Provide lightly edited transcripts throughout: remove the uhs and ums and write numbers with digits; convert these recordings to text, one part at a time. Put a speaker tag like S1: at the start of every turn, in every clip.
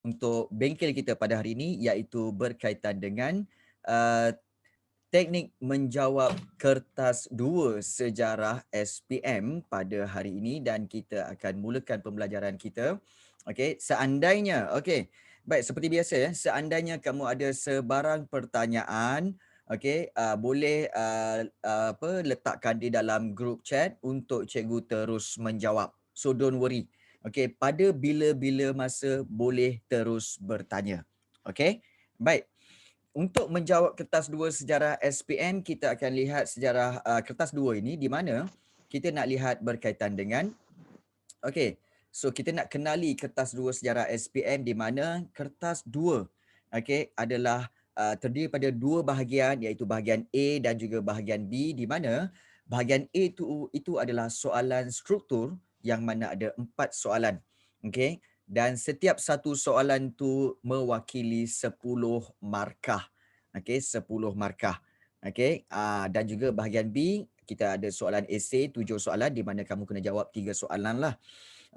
S1: untuk bengkel kita pada hari ini iaitu berkaitan dengan uh, teknik menjawab kertas 2 sejarah SPM pada hari ini dan kita akan mulakan pembelajaran kita. Okey, seandainya baik seperti biasa ya, seandainya kamu ada sebarang pertanyaan, okey, boleh letakkan di dalam group chat untuk cikgu terus menjawab. So don't worry. Okey, pada bila-bila masa boleh terus bertanya. Okey? Baik. Untuk menjawab kertas 2 sejarah SPM, kita akan lihat sejarah kertas 2 ini di mana kita nak lihat berkaitan dengan okey. So kita nak kenali kertas 2 sejarah SPM di mana kertas 2 okey adalah terdiri pada dua bahagian iaitu bahagian A dan juga bahagian B di mana bahagian A itu adalah soalan struktur yang mana ada 4 soalan. Okey. Dan setiap satu soalan tu mewakili 10 markah. Okey, 10 markah. Okey, dan juga bahagian B kita ada soalan esei 7 soalan di mana kamu kena jawab 3 soalan lah.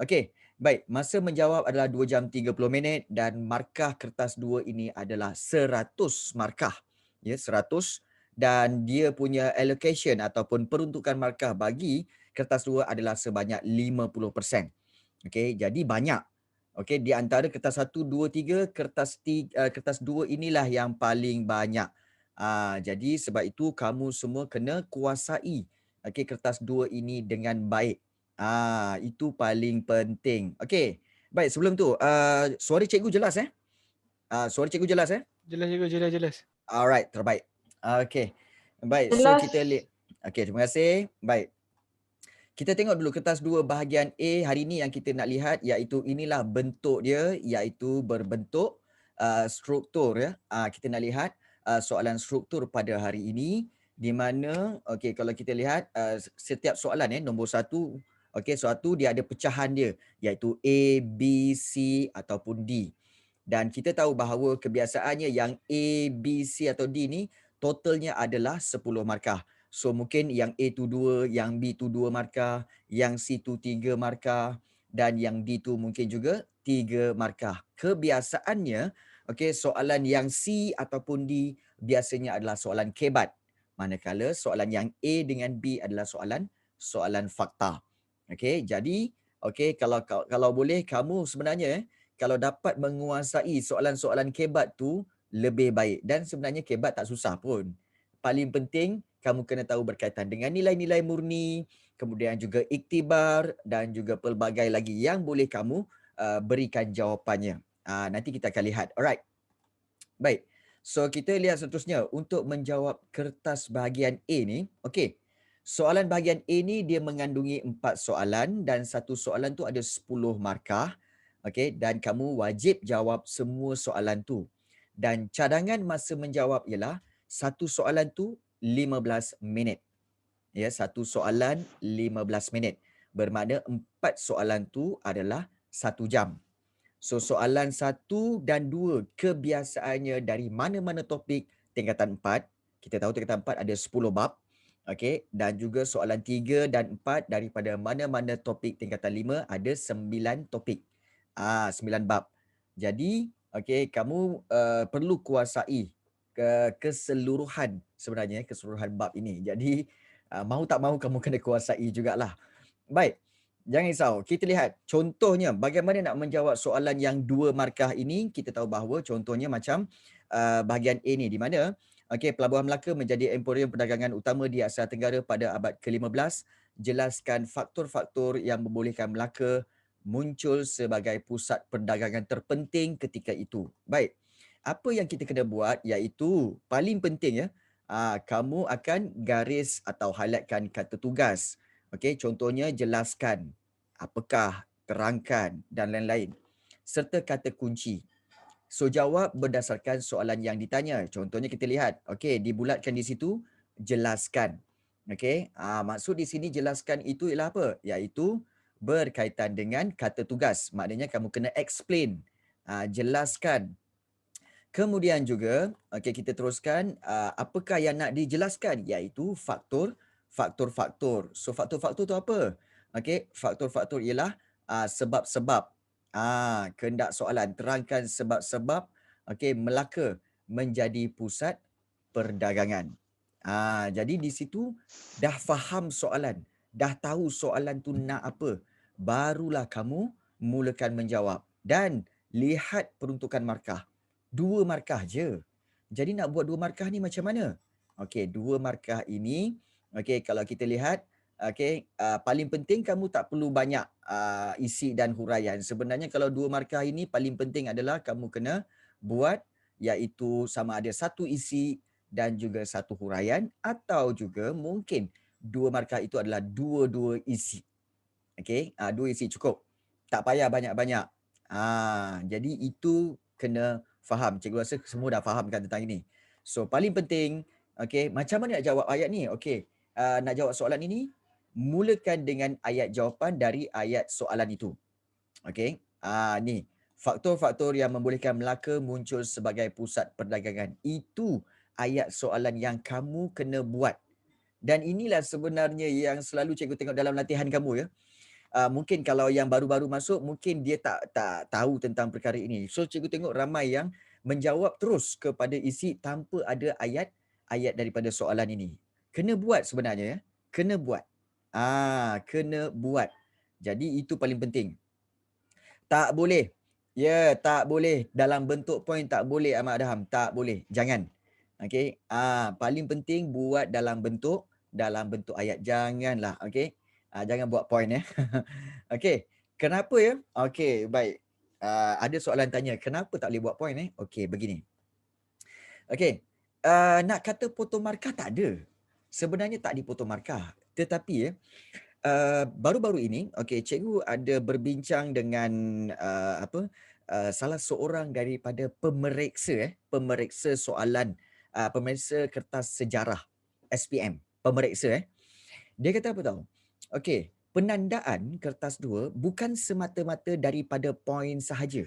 S1: Okey, baik. Masa menjawab adalah 2 jam 30 minit dan markah kertas 2 ini adalah 100 markah. Ya, 100 dan dia punya allocation ataupun peruntukan markah bagi kertas 2 adalah sebanyak 50%. Okey, jadi banyak. Okey, di antara kertas 1, 2, 3, kertas 2 inilah yang paling banyak. Jadi sebab itu kamu semua kena kuasai kertas 2 ini dengan baik. Itu paling penting. Okey. Baik, sebelum tu suara cikgu jelas suara cikgu jelas
S2: Jelas cikgu, jelas.
S1: Alright, terbaik. Okey. Baik, so
S3: Jelas.
S1: kita lihat. Okey, terima kasih. Baik. Kita tengok dulu kertas 2 bahagian A hari ni yang kita nak lihat iaitu inilah bentuk dia iaitu berbentuk struktur ya. Kita nak lihat soalan struktur pada hari ini di mana okey kalau kita lihat setiap soalan nombor 1 okey soalan tu dia ada pecahan dia iaitu A, B, C ataupun D. Dan kita tahu bahawa kebiasaannya yang A, B, C atau D ni totalnya adalah 10 markah. So mungkin yang A tu 2, yang B tu 2 markah, yang C tu 3 markah dan yang D tu mungkin juga 3 markah. Kebiasaannya soalan yang C ataupun D biasanya adalah soalan kebat. Manakala soalan yang A dengan B adalah soalan fakta. Jadi kalau boleh kamu sebenarnya kalau dapat menguasai soalan-soalan kebat tu lebih baik dan sebenarnya kebat tak susah pun. Paling penting kamu kena tahu berkaitan dengan nilai-nilai murni, kemudian juga iktibar dan juga pelbagai lagi yang boleh kamu berikan jawapannya. Nanti kita akan lihat. Alright. Baik. So kita lihat seterusnya untuk menjawab kertas bahagian A ni. Okey. Soalan bahagian A ni dia mengandungi 4 soalan dan satu soalan tu ada 10 markah. Okey, dan kamu wajib jawab semua soalan tu. Dan cadangan masa menjawab ialah satu soalan tu 15 minit. Ya, satu soalan 15 minit. Bermakna 4 soalan tu adalah 1 jam. So soalan 1 dan 2 kebiasaannya dari mana-mana topik tingkatan 4. Kita tahu tingkatan 4 ada 10 bab. Okey, dan juga soalan 3 dan 4 daripada mana-mana topik tingkatan 5 ada 9 topik. 9 bab. Jadi, okey, kamu perlu kuasai keseluruhan sebenarnya keseluruhan bab ini. Jadi, mahu tak mahu kamu kena kuasai jugalah. Baik. Jangan risau. Kita lihat contohnya bagaimana nak menjawab soalan yang 2 markah ini. Kita tahu bahawa contohnya macam bahagian A ni di mana Pelabuhan Melaka menjadi emporium perdagangan utama di Asia Tenggara pada abad ke-15. Jelaskan faktor-faktor yang membolehkan Melaka muncul sebagai pusat perdagangan terpenting ketika itu. Baik. Apa yang kita kena buat iaitu paling penting kamu akan garis atau highlightkan kata tugas. Okey, contohnya jelaskan, apakah, terangkan dan lain-lain. Serta kata kunci. So jawab berdasarkan soalan yang ditanya. Contohnya kita lihat, okey, dibulatkan di situ jelaskan. Okey, maksud di sini jelaskan itu ialah apa? Iaitu berkaitan dengan kata tugas. Maknanya kamu kena explain, jelaskan. Kemudian juga, okey kita teruskan, apakah yang nak dijelaskan? Iaitu faktor-faktor. So faktor-faktor tu apa? Okey, faktor-faktor ialah sebab-sebab Kehendak soalan. Terangkan sebab-sebab Melaka menjadi pusat perdagangan. Jadi di situ dah faham soalan, dah tahu soalan tu nak apa, barulah kamu mulakan menjawab dan lihat peruntukan markah. 2 markah je. Jadi nak buat 2 markah ni macam mana? 2 markah ini kalau kita lihat paling penting kamu tak perlu banyak isi dan huraian. Sebenarnya kalau 2 markah ini paling penting adalah kamu kena buat iaitu sama ada 1 isi dan juga 1 huraian atau juga mungkin 2 markah itu adalah dua-dua isi. 2 isi cukup. Tak payah banyak-banyak. Jadi itu kena faham. Cikgu rasa semua dah faham kan tentang ini. So paling penting macam mana nak jawab ayat ni? Nak jawab soalan ini, mulakan dengan ayat jawapan dari ayat soalan itu. Ni faktor-faktor yang membolehkan Melaka muncul sebagai pusat perdagangan. Itu ayat soalan yang kamu kena buat. Dan inilah sebenarnya yang selalu cikgu tengok dalam latihan kamu ya. Mungkin kalau yang baru-baru masuk mungkin dia tak tahu tentang perkara ini. So cikgu tengok ramai yang menjawab terus kepada isi tanpa ada ayat daripada soalan ini. Kena buat sebenarnya ya. Kena buat. Kena buat. Jadi itu paling penting. Tak boleh. Tak boleh dalam bentuk poin, tak boleh Ahmad Adham, tak boleh. Jangan. Paling penting buat dalam bentuk ayat. Janganlah, jangan buat poin ya. Kenapa ya? Baik. Ada soalan tanya, kenapa tak boleh buat poin begini. Nak kata potong markah tak ada. Sebenarnya tak dipotong markah. Tetapi baru-baru ini cikgu ada berbincang dengan salah seorang daripada pemeriksa soalan, pemeriksa kertas sejarah SPM, pemeriksa Dia kata apa tahu? Penandaan kertas 2 bukan semata-mata daripada poin sahaja,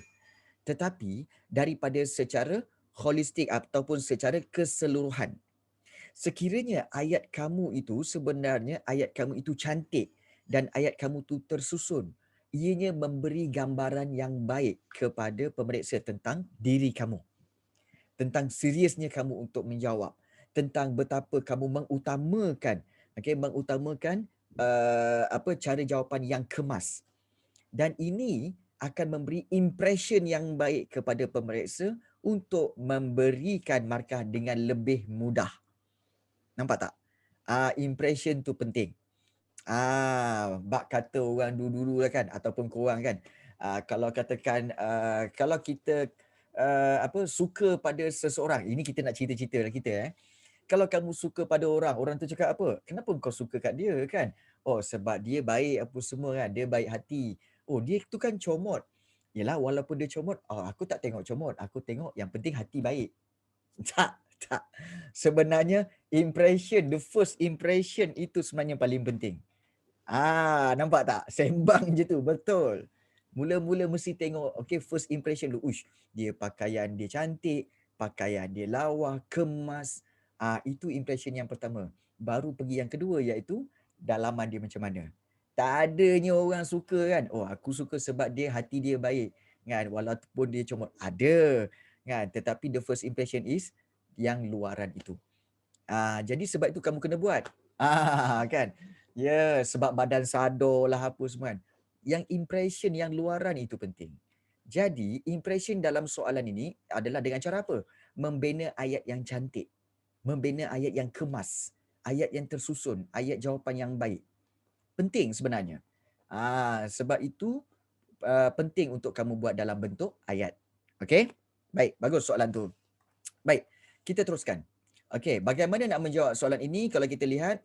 S1: tetapi daripada secara holistik ataupun secara keseluruhan. Sekiranya ayat kamu itu sebenarnya ayat kamu itu cantik dan ayat kamu itu tersusun, ianya memberi gambaran yang baik kepada pemeriksa tentang diri kamu, tentang seriusnya kamu untuk menjawab, tentang betapa kamu mengutamakan cara jawapan yang kemas. Dan ini akan memberi impression yang baik kepada pemeriksa untuk memberikan markah dengan lebih mudah. Nampak tak? Impression tu penting. Bak kata orang dulu-dulu lah kan, ataupun korang kan. Kalau katakan, kalau kita suka pada seseorang, ini kita nak cerita-cerita lah kita Kalau kamu suka pada orang, orang tu cakap apa? Kenapa kau suka kat dia kan? Oh sebab dia baik apa semua kan, dia baik hati. Oh dia tu kan comot. Yelah walaupun dia comot, aku tak tengok comot, aku tengok yang penting hati baik. Tak. Sebenarnya the first impression itu sebenarnya paling penting. Nampak tak? Sembang je tu, betul. Mula-mula mesti tengok, first impression dulu. Dia pakaian dia cantik, pakaian dia lawa, kemas. Itu impression yang pertama. Baru pergi yang kedua iaitu dalaman dia macam mana. Tak adanya orang suka kan. Oh, aku suka sebab dia hati dia baik. Kan? Walaupun dia comot. Ada. Kan? Tetapi the first impression is yang luaran itu. Jadi sebab itu kamu kena buat. Kan? Sebab badan sadar lah apa semua kan. Yang impression yang luaran itu penting. Jadi impression dalam soalan ini adalah dengan cara apa? Membina ayat yang cantik. Membina ayat yang kemas. Ayat yang tersusun. Ayat jawapan yang baik. Penting sebenarnya. Sebab itu penting untuk kamu buat dalam bentuk ayat. Baik, bagus soalan tu. Baik, kita teruskan. Bagaimana nak menjawab soalan ini? Kalau kita lihat,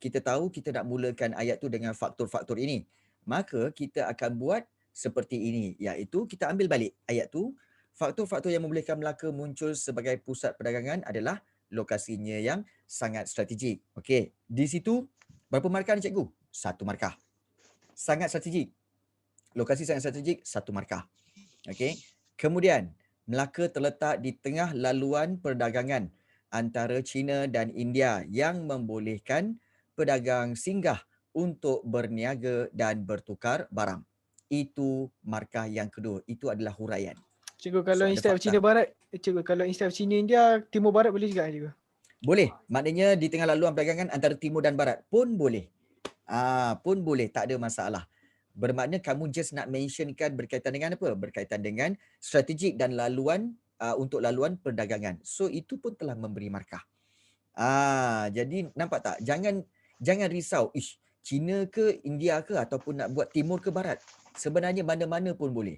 S1: kita tahu kita nak mulakan ayat tu dengan faktor-faktor ini. Maka kita akan buat seperti ini, iaitu kita ambil balik ayat tu. Faktor-faktor yang membolehkan Melaka muncul sebagai pusat perdagangan adalah lokasinya yang sangat strategik. Di situ berapa markah ni cikgu? 1 markah. Sangat strategik. Lokasi sangat strategik, 1 markah. Kemudian Melaka terletak di tengah laluan perdagangan antara China dan India yang membolehkan pedagang singgah untuk berniaga dan bertukar barang. itu markah yang kedua. Itu adalah huraian.
S2: Cikgu, kalau
S1: So ada
S2: instead of Cina
S1: fakta.
S2: Barat, cikgu, kalau instead of Cina India, Timur Barat boleh juga cikgu?
S1: Boleh. Maknanya di tengah laluan perdagangan antara timur dan barat pun boleh. Pun boleh, tak ada masalah. Bermakna kamu just nak mentionkan berkaitan dengan apa? Berkaitan dengan strategik dan laluan untuk laluan perdagangan. So itu pun telah memberi markah. Jadi nampak tak? Jangan risau. Ish, Cina ke India ke ataupun nak buat timur ke barat. Sebenarnya mana-mana pun boleh.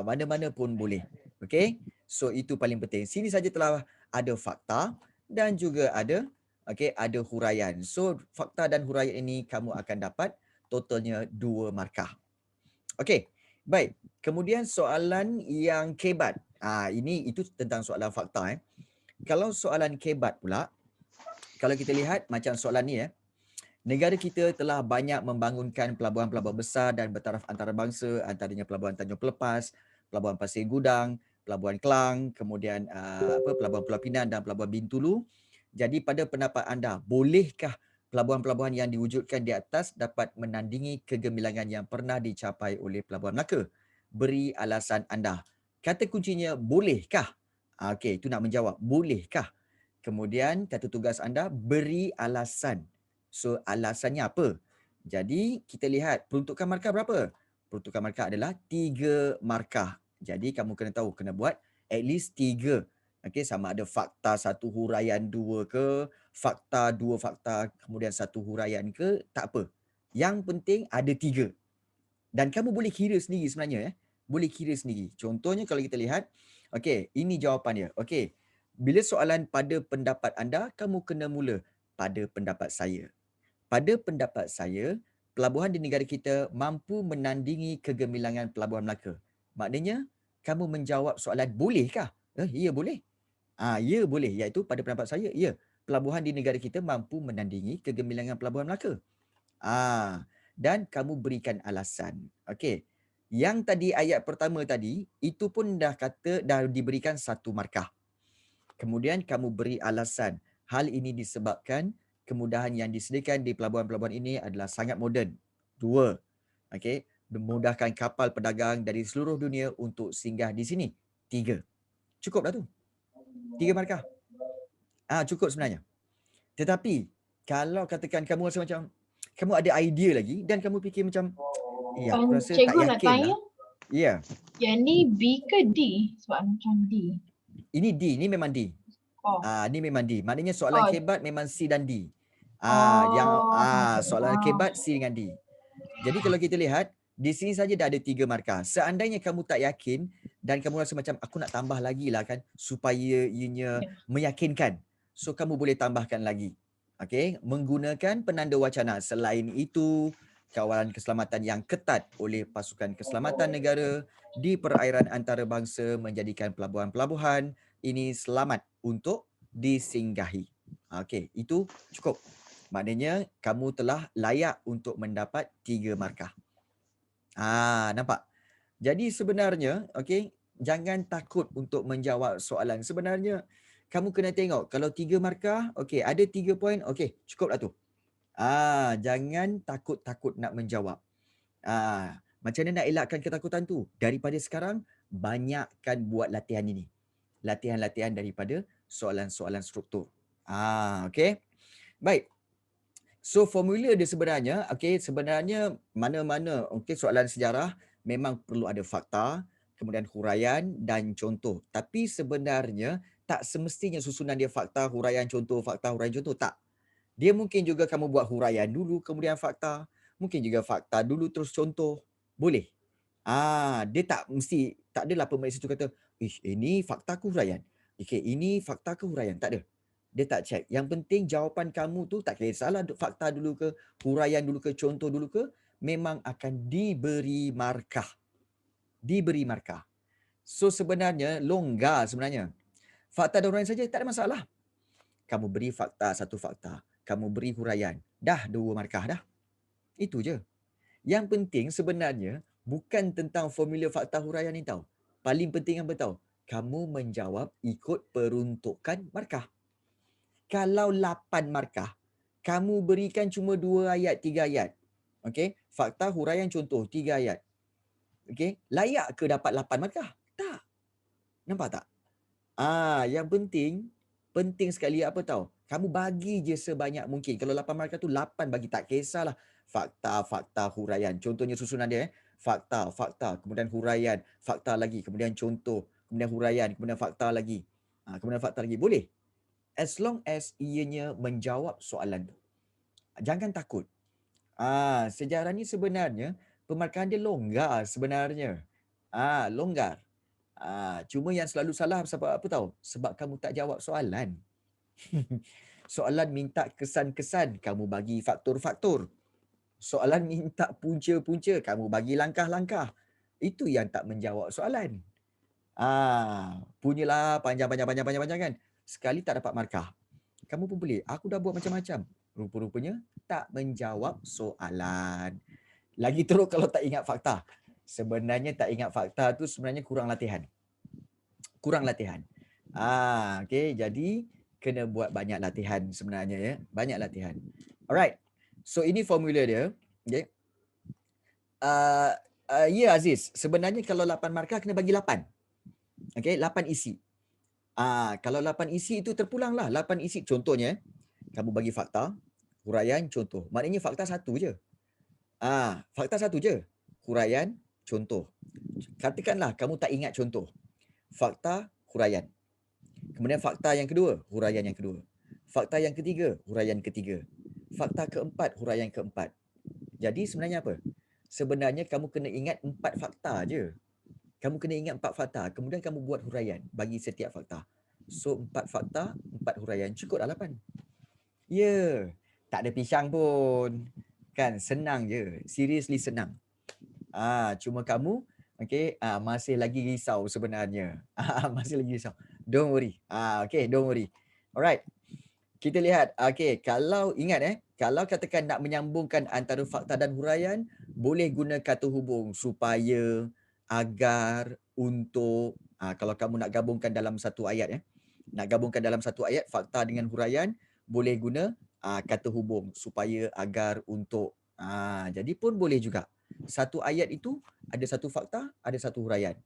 S1: Mana-mana pun boleh. Okey? So itu paling penting. Sini saja telah ada fakta dan juga ada ada huraian. So fakta dan huraian ini kamu akan dapat totalnya 2 markah. Okey. Baik. Kemudian soalan yang kebat. Itu tentang soalan fakta. Kalau soalan kebat pula, kalau kita lihat macam soalan ni negara kita telah banyak membangunkan pelabuhan-pelabuhan besar dan bertaraf antarabangsa, antaranya Pelabuhan Tanjung Pelepas, Pelabuhan Pasir Gudang, Pelabuhan Klang, kemudian Pelabuhan Pulau Pinang dan Pelabuhan Bintulu. Jadi pada pendapat anda, bolehkah pelabuhan-pelabuhan yang diwujudkan di atas dapat menandingi kegemilangan yang pernah dicapai oleh Pelabuhan Melaka? Beri alasan anda. Kata kuncinya bolehkah? Okey, itu nak menjawab. Bolehkah? Kemudian kata tugas anda, beri alasan. So alasannya apa? Jadi kita lihat peruntukan markah berapa? Peruntukan markah adalah 3 markah. Jadi kamu kena tahu, kena buat at least 3. Okey, sama ada fakta 1 huraian 2 ke, fakta 2 fakta kemudian 1 huraian ke, tak apa. Yang penting ada 3. Dan kamu boleh kira sendiri sebenarnya Boleh kira sendiri. Contohnya kalau kita lihat, okey, ini jawapannya. Okey. Bila soalan pada pendapat anda, kamu kena mula pada pendapat saya. Pada pendapat saya, pelabuhan di negara kita mampu menandingi kegemilangan Pelabuhan Melaka. Maknanya, kamu menjawab soalan bolehkah? Ya boleh. Ya boleh. Iaitu pada pendapat saya, ya. Pelabuhan di negara kita mampu menandingi kegemilangan Pelabuhan Melaka. Dan kamu berikan alasan. Okey. Yang tadi ayat pertama tadi, itu pun dah diberikan 1 markah. Kemudian kamu beri alasan. Hal ini disebabkan kemudahan yang disediakan di pelabuhan-pelabuhan ini adalah sangat moden. 2. Okey, memudahkan kapal pedagang dari seluruh dunia untuk singgah di sini. 3. Cukup dah tu. 3 markah. Cukup sebenarnya. Tetapi kalau katakan kamu rasa macam kamu ada idea lagi dan kamu fikir macam aku rasa tak
S3: Cikgu nak
S1: yakin
S3: tanya,
S1: lah. Ya.
S3: yang ni B ke D? Sebab macam D.
S1: Ini D, ni memang D.
S3: Oh.
S1: Ni memang D. Maknanya soalan
S3: Oh.
S1: kebat memang C dan D.
S3: Oh.
S1: Soalan kebat C dengan D. Jadi kalau kita lihat, di sini saja dah ada 3 markah. Seandainya kamu tak yakin dan kamu rasa macam aku nak tambah lagi lah kan supaya ianya meyakinkan. So kamu boleh tambahkan lagi. Okey, menggunakan penanda wacana. Selain itu, kawalan keselamatan yang ketat oleh pasukan keselamatan negara di perairan antarabangsa menjadikan pelabuhan-pelabuhan ini selamat untuk disinggahi. Okey, itu cukup. Maknanya kamu telah layak untuk mendapat 3 markah. Nampak? Jadi sebenarnya, okey, jangan takut untuk menjawab soalan. Sebenarnya kamu kena tengok kalau 3 markah, okey, ada 3 poin, okey, cukuplah tu. Jangan takut-takut nak menjawab. Macam mana nak elakkan ketakutan tu? Daripada sekarang, banyakkan buat latihan ini. Latihan-latihan daripada soalan-soalan struktur. Okey. Baik. So formula dia sebenarnya, sebenarnya mana-mana soalan sejarah memang perlu ada fakta, kemudian huraian dan contoh. Tapi sebenarnya tak semestinya susunan dia fakta, huraian, contoh, fakta, huraian, contoh. Tak. Dia mungkin juga kamu buat huraian dulu kemudian fakta, mungkin juga fakta dulu terus contoh. Boleh. Dia tak mesti, tak adalah pemeriksa tu kata, ini fakta ke huraian? Okey, ini fakta ke huraian? Tak ada. Dia tak check. Yang penting jawapan kamu tu tak kisahlah fakta dulu ke, huraian dulu ke, contoh dulu ke, memang akan diberi markah. Diberi markah. So sebenarnya longgar sebenarnya. Fakta dan huraian saja tak ada masalah. Kamu beri fakta, 1 fakta. Kamu beri huraian. Dah 2 markah dah. Itu je. Yang penting sebenarnya bukan tentang formula fakta huraian ni tau. Paling penting apa tahu? Kamu menjawab ikut peruntukan markah. Kalau 8 markah, kamu berikan cuma 2 ayat, 3 ayat. Okey, fakta, huraian, contoh, 3 ayat. Okey, layak ke dapat 8 markah? Tak. Nampak tak? Yang penting sekali apa tahu? Kamu bagi je sebanyak mungkin. Kalau 8 markah tu 8 bagi, tak kisahlah fakta, fakta, huraian. Contohnya susunan dia fakta, fakta, kemudian huraian, fakta lagi, kemudian contoh, kemudian huraian, kemudian fakta lagi. Kemudian fakta lagi. Boleh. As long as ianya menjawab soalan tu. Jangan takut. Sejarah ni sebenarnya pemarkahan dia longgar sebenarnya. Longgar. Cuma yang selalu salah sebab apa tahu? Sebab kamu tak jawab soalan. Soalan minta kesan-kesan, kamu bagi faktor-faktor. Soalan minta punca-punca, kamu bagi langkah-langkah. Itu yang tak menjawab soalan. Punyalah panjang kan. Sekali tak dapat markah. Kamu pun boleh, aku dah buat macam-macam. Rupa-rupanya tak menjawab soalan. Lagi teruk kalau tak ingat fakta. Sebenarnya tak ingat fakta tu sebenarnya kurang latihan. Okey, jadi kena buat banyak latihan sebenarnya ya. Banyak latihan. Alright. So ini formula dia. Okey. Ya Aziz, sebenarnya kalau 8 markah kena bagi 8. Okey, 8 isi. Kalau 8 isi itu terpulanglah. 8 isi contohnya kamu bagi fakta, huraian, contoh. Maknanya fakta satu je. Fakta satu je. Huraian, contoh. Katakanlah kamu tak ingat contoh. Fakta, huraian. Kemudian fakta yang kedua, huraian yang kedua. Fakta yang ketiga, huraian ketiga. Fakta keempat, huraian keempat. Jadi sebenarnya apa? Sebenarnya kamu kena ingat 4 fakta je. Kamu kena ingat 4 fakta. Kemudian kamu buat huraian bagi setiap fakta. So 4 fakta, 4 huraian. Cukup dah 8. Ya, tak ada pisang pun. Kan senang je. Seriously senang. Cuma kamu masih lagi risau sebenarnya. Masih lagi risau. Don't worry. Don't worry. Alright. Kita lihat. Kalau ingat kalau katakan nak menyambungkan antara fakta dan huraian, boleh guna kata hubung supaya, agar, untuk. Kalau kamu nak gabungkan dalam satu ayat nak gabungkan dalam satu ayat fakta dengan huraian, boleh guna kata hubung supaya, agar, untuk. Jadi pun boleh juga. Satu ayat itu ada satu fakta, ada satu huraian.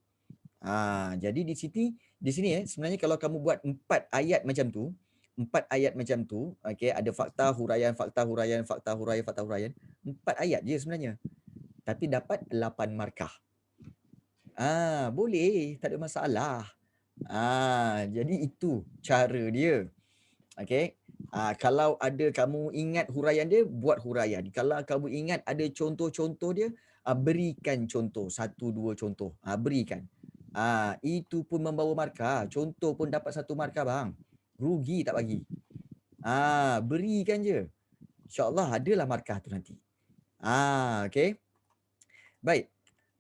S1: Jadi di sini sebenarnya kalau kamu buat 4 ayat macam tu, ada fakta, huraian, fakta, huraian, fakta, huraian, fakta, huraian. 4 ayat je sebenarnya. Tapi dapat 8 markah. Boleh, tak ada masalah. Jadi itu cara dia. Kalau ada kamu ingat huraian dia, buat huraian. Kalau kamu ingat ada contoh-contoh dia, berikan contoh. 1, 2 contoh. Berikan. Itu pun membawa markah. Contoh pun dapat 1 markah bang. Rugi tak bagi. Berikan je. InsyaAllah adalah markah tu nanti. Okey. Baik.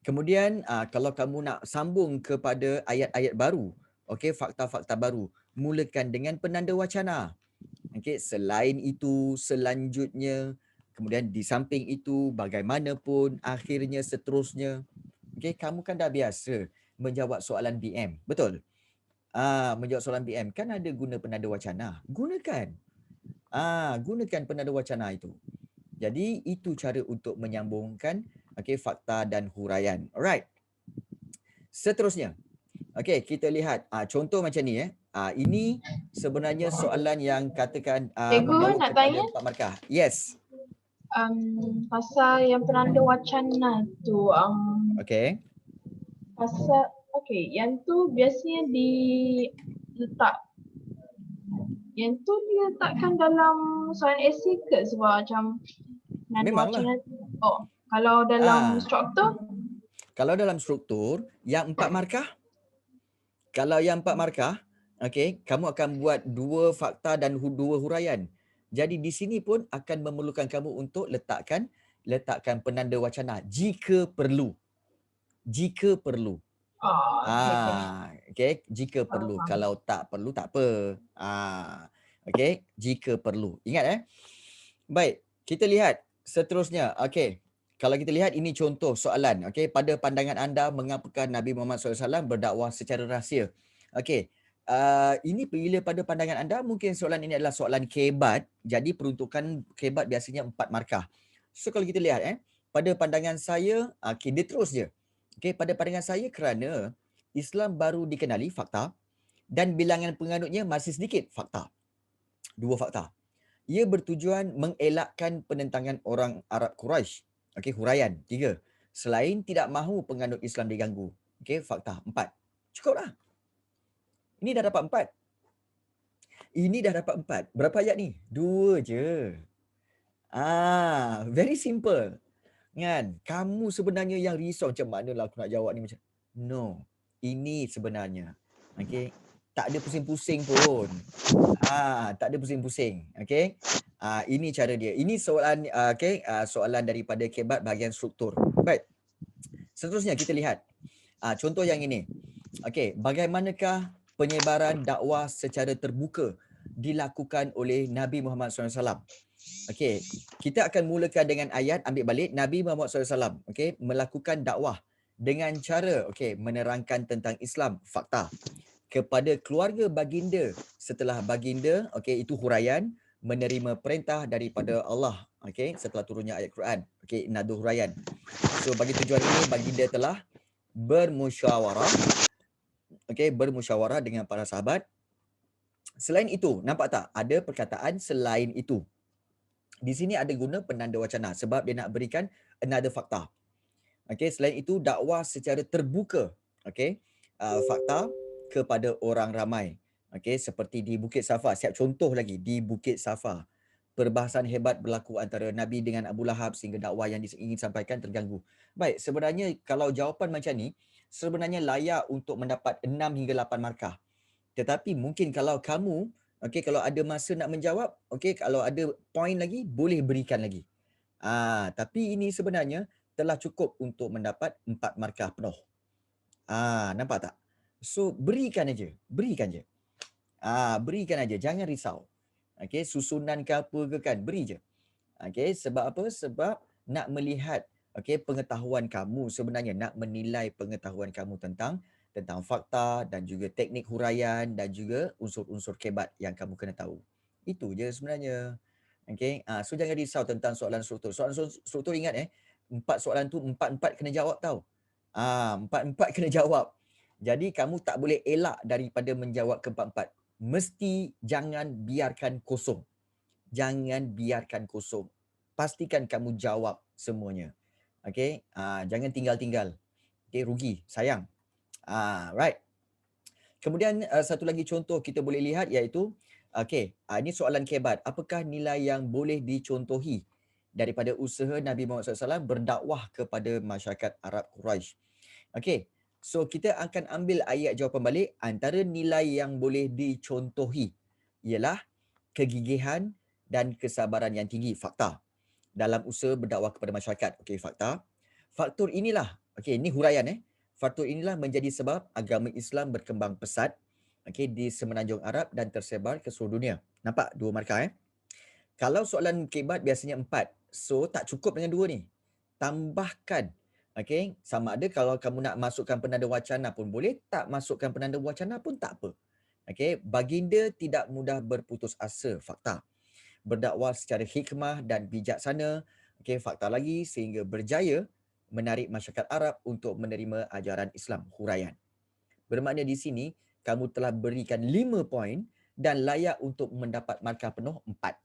S1: Kemudian kalau kamu nak sambung kepada ayat-ayat baru, fakta-fakta baru, mulakan dengan penanda wacana. Selain itu, selanjutnya, kemudian di samping itu, bagaimanapun, akhirnya, seterusnya. Kamu kan dah biasa menjawab soalan BM. Betul? Menjawab soalan BM. Kan ada guna penanda wacana. Gunakan. Gunakan penanda wacana itu. Jadi, itu cara untuk menyambungkan fakta dan huraian. Alright. Seterusnya. Kita lihat contoh macam ni ini sebenarnya soalan yang katakan
S3: Cikgu
S1: membawa
S3: nak
S1: kepada
S3: tanya?
S1: 4 markah. Yes.
S3: Pasal yang penanda wacana tu, pasal yang tu biasanya diletakkan dalam soalan esei ke? Sebab macam penanda
S1: Memanglah.
S3: wacana. Kalau dalam struktur?
S1: Kalau dalam struktur yang 4 markah, kalau yang 4 markah, kamu akan buat 2 fakta dan 2 huraian. Jadi di sini pun akan memerlukan kamu untuk letakkan penanda wacana jika perlu. Jika perlu. Jika perlu. Kalau tak perlu tak apa. Jika perlu. Ingat Baik, kita lihat seterusnya. Kalau kita lihat ini contoh soalan. Pada pandangan anda, mengapakah Nabi Muhammad SAW berdakwah secara rahsia? Ini bila pada pandangan anda, mungkin soalan ini adalah soalan kebat. Jadi peruntukan kebat biasanya 4 markah. So kalau kita lihat pada pandangan saya, dia terus je. Okey, pada pandangan saya kerana Islam baru dikenali, fakta, dan bilangan penganutnya masih sedikit, fakta. Dua fakta. Ia bertujuan mengelakkan penentangan orang Arab Quraisy. Okey, huraian. 3. Selain tidak mahu penganut Islam diganggu. Okey, fakta. 4. Cukuplah. Ini dah dapat 4. Ini dah dapat 4. Berapa ayat ni? 2 je. Very simple. Kan? Kamu sebenarnya yang risau macam manalah aku nak jawab ni macam. No. Ini sebenarnya. Okey. Tak ada pusing-pusing pun. Tak ada pusing-pusing. Okey. Ini cara dia. Ini soalan soalan daripada kebat bahagian struktur. Baik. Seterusnya kita lihat. Contoh yang ini. Okey, bagaimanakah penyebaran dakwah secara terbuka dilakukan oleh Nabi Muhammad SAW? Okey, kita akan mulakan dengan ayat, ambil balik. Nabi Muhammad SAW, okey, melakukan dakwah dengan cara, okey, menerangkan tentang Islam, fakta, kepada keluarga baginda setelah baginda, okey, itu huraian, menerima perintah daripada Allah, okey, setelah turunnya ayat Quran. Okey, nadu huraian. So bagi tujuan ini baginda telah bermusyawarah, okey, bermusyawarah dengan para sahabat. Selain itu, nampak tak? Ada perkataan selain itu. Di sini ada guna penanda wacana sebab dia nak berikan another fakta. Okey, selain itu dakwah secara terbuka, okey, fakta kepada orang ramai. Okey, seperti di Bukit Safa. Siap contoh lagi di Bukit Safa. Perbahasan hebat berlaku antara Nabi dengan Abu Lahab sehingga dakwah yang ingin sampaikan terganggu. Baik, sebenarnya kalau jawapan macam ni, sebenarnya layak untuk mendapat 6 hingga 8 markah. Tetapi mungkin kalau kamu, okey, kalau ada masa nak menjawab, okey, kalau ada poin lagi, boleh berikan lagi. Tapi ini sebenarnya telah cukup untuk mendapat 4 markah penuh. Nampak tak? So, berikan aja. Berikan je. Berikan aja. Jangan risau. Okey, susunan ke apa ke kan, beri je. Okey, sebab apa? Sebab nak melihat okey pengetahuan kamu sebenarnya, nak menilai pengetahuan kamu tentang fakta dan juga teknik huraian dan juga unsur-unsur kebat yang kamu kena tahu. Itu je sebenarnya. Okey, so jangan risau tentang soalan struktur. Soalan struktur ingat 4 soalan tu 4-4 kena jawab tau. 4-4 kena jawab. Jadi kamu tak boleh elak daripada menjawab ke-4-4. Mesti jangan biarkan kosong. Jangan biarkan kosong. Pastikan kamu jawab semuanya. Okey, jangan tinggal-tinggal. Okey, rugi, sayang. Right. Kemudian satu lagi contoh kita boleh lihat iaitu okey, ini soalan kebat. Apakah nilai yang boleh dicontohi daripada usaha Nabi Muhammad SAW berdakwah kepada masyarakat Arab Quraisy? Okey. So kita akan ambil ayat jawapan balik. Antara nilai yang boleh dicontohi ialah kegigihan dan kesabaran yang tinggi, fakta, dalam usaha berdakwah kepada masyarakat. Okey, fakta. Faktor inilah, okey, ini huraian faktor inilah menjadi sebab agama Islam berkembang pesat, okey, di semenanjung Arab dan tersebar ke seluruh dunia. Nampak 2 markah Kalau soalan kebat biasanya 4. So tak cukup dengan 2 ni. Tambahkan. Okey, sama ada kalau kamu nak masukkan penanda wacana pun boleh, tak masukkan penanda wacana pun tak apa. Okey, baginda tidak mudah berputus asa, fakta. Berdakwah secara hikmah dan bijaksana, okey, fakta lagi, sehingga berjaya menarik masyarakat Arab untuk menerima ajaran Islam, huraian. Bermakna di sini kamu telah berikan 5 poin dan layak untuk mendapat markah penuh 4.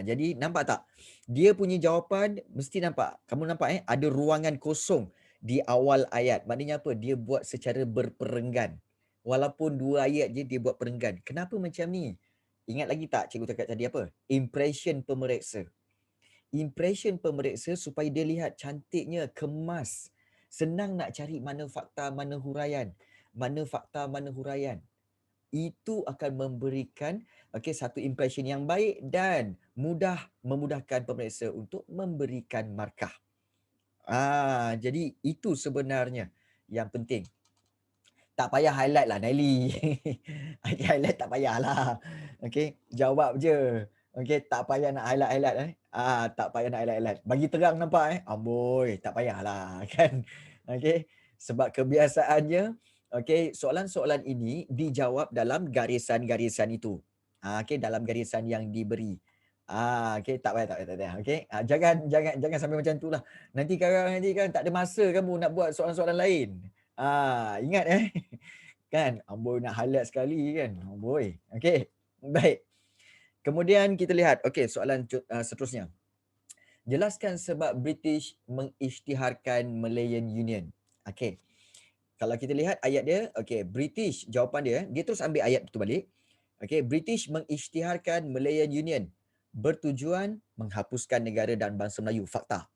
S1: Jadi nampak tak? Dia punya jawapan mesti nampak. Kamu nampak ada ruangan kosong di awal ayat. Maknanya apa? Dia buat secara berperenggan. Walaupun 2 ayat je dia buat perenggan. Kenapa macam ni? Ingat lagi tak cikgu cakap tadi apa? Impression pemeriksa. Impression pemeriksa supaya dia lihat cantiknya, kemas. Senang nak cari mana fakta, mana huraian. Mana fakta, mana huraian. Itu akan memberikan satu impression yang baik dan memudahkan pemeriksa untuk memberikan markah. Jadi itu sebenarnya yang penting. Tak payah highlight lah, Nelly. Highlight tak payahlah. Okey, jawab je. Okey, tak payah nak highlight. Tak payah nak highlight. Bagi terang nampak Amboi, tak payahlah kan. Okey, sebab kebiasaannya soalan-soalan ini dijawab dalam garisan-garisan itu. Dalam garisan yang diberi. Okey, tak payah, tak payah, tak payah. Okey. Jangan sampai macam tu lah. Nanti kan tak ada masa kamu nak buat soalan-soalan lain. Ingat Kan, amboi nak highlight sekali kan. Amboi. Okey. Baik. Kemudian kita lihat, okey, soalan seterusnya. Jelaskan sebab British mengisytiharkan Malayan Union. Okey. Kalau kita lihat ayat dia, okey, British, jawapan dia terus ambil ayat itu balik. Okey, British mengisytiharkan Malayan Union bertujuan menghapuskan negara dan bangsa Melayu. Fakta.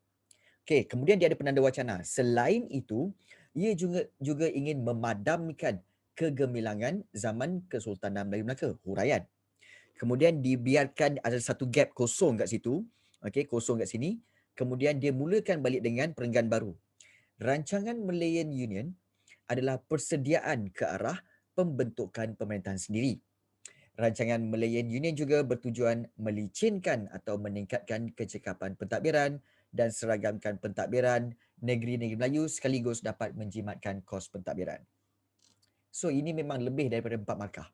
S1: Okey, kemudian dia ada penanda wacana. Selain itu, ia juga ingin memadamkan kegemilangan zaman Kesultanan Melayu Melaka. Huraian. Kemudian dibiarkan ada satu gap kosong kat situ. Okey, kosong kat sini. Kemudian dia mulakan balik dengan perenggan baru. Rancangan Malayan Union adalah persediaan ke arah pembentukan pemerintahan sendiri. Rancangan Malayan Union juga bertujuan melicinkan atau meningkatkan kecekapan pentadbiran dan seragamkan pentadbiran negeri-negeri Melayu sekaligus dapat menjimatkan kos pentadbiran. So ini memang lebih daripada 4 markah.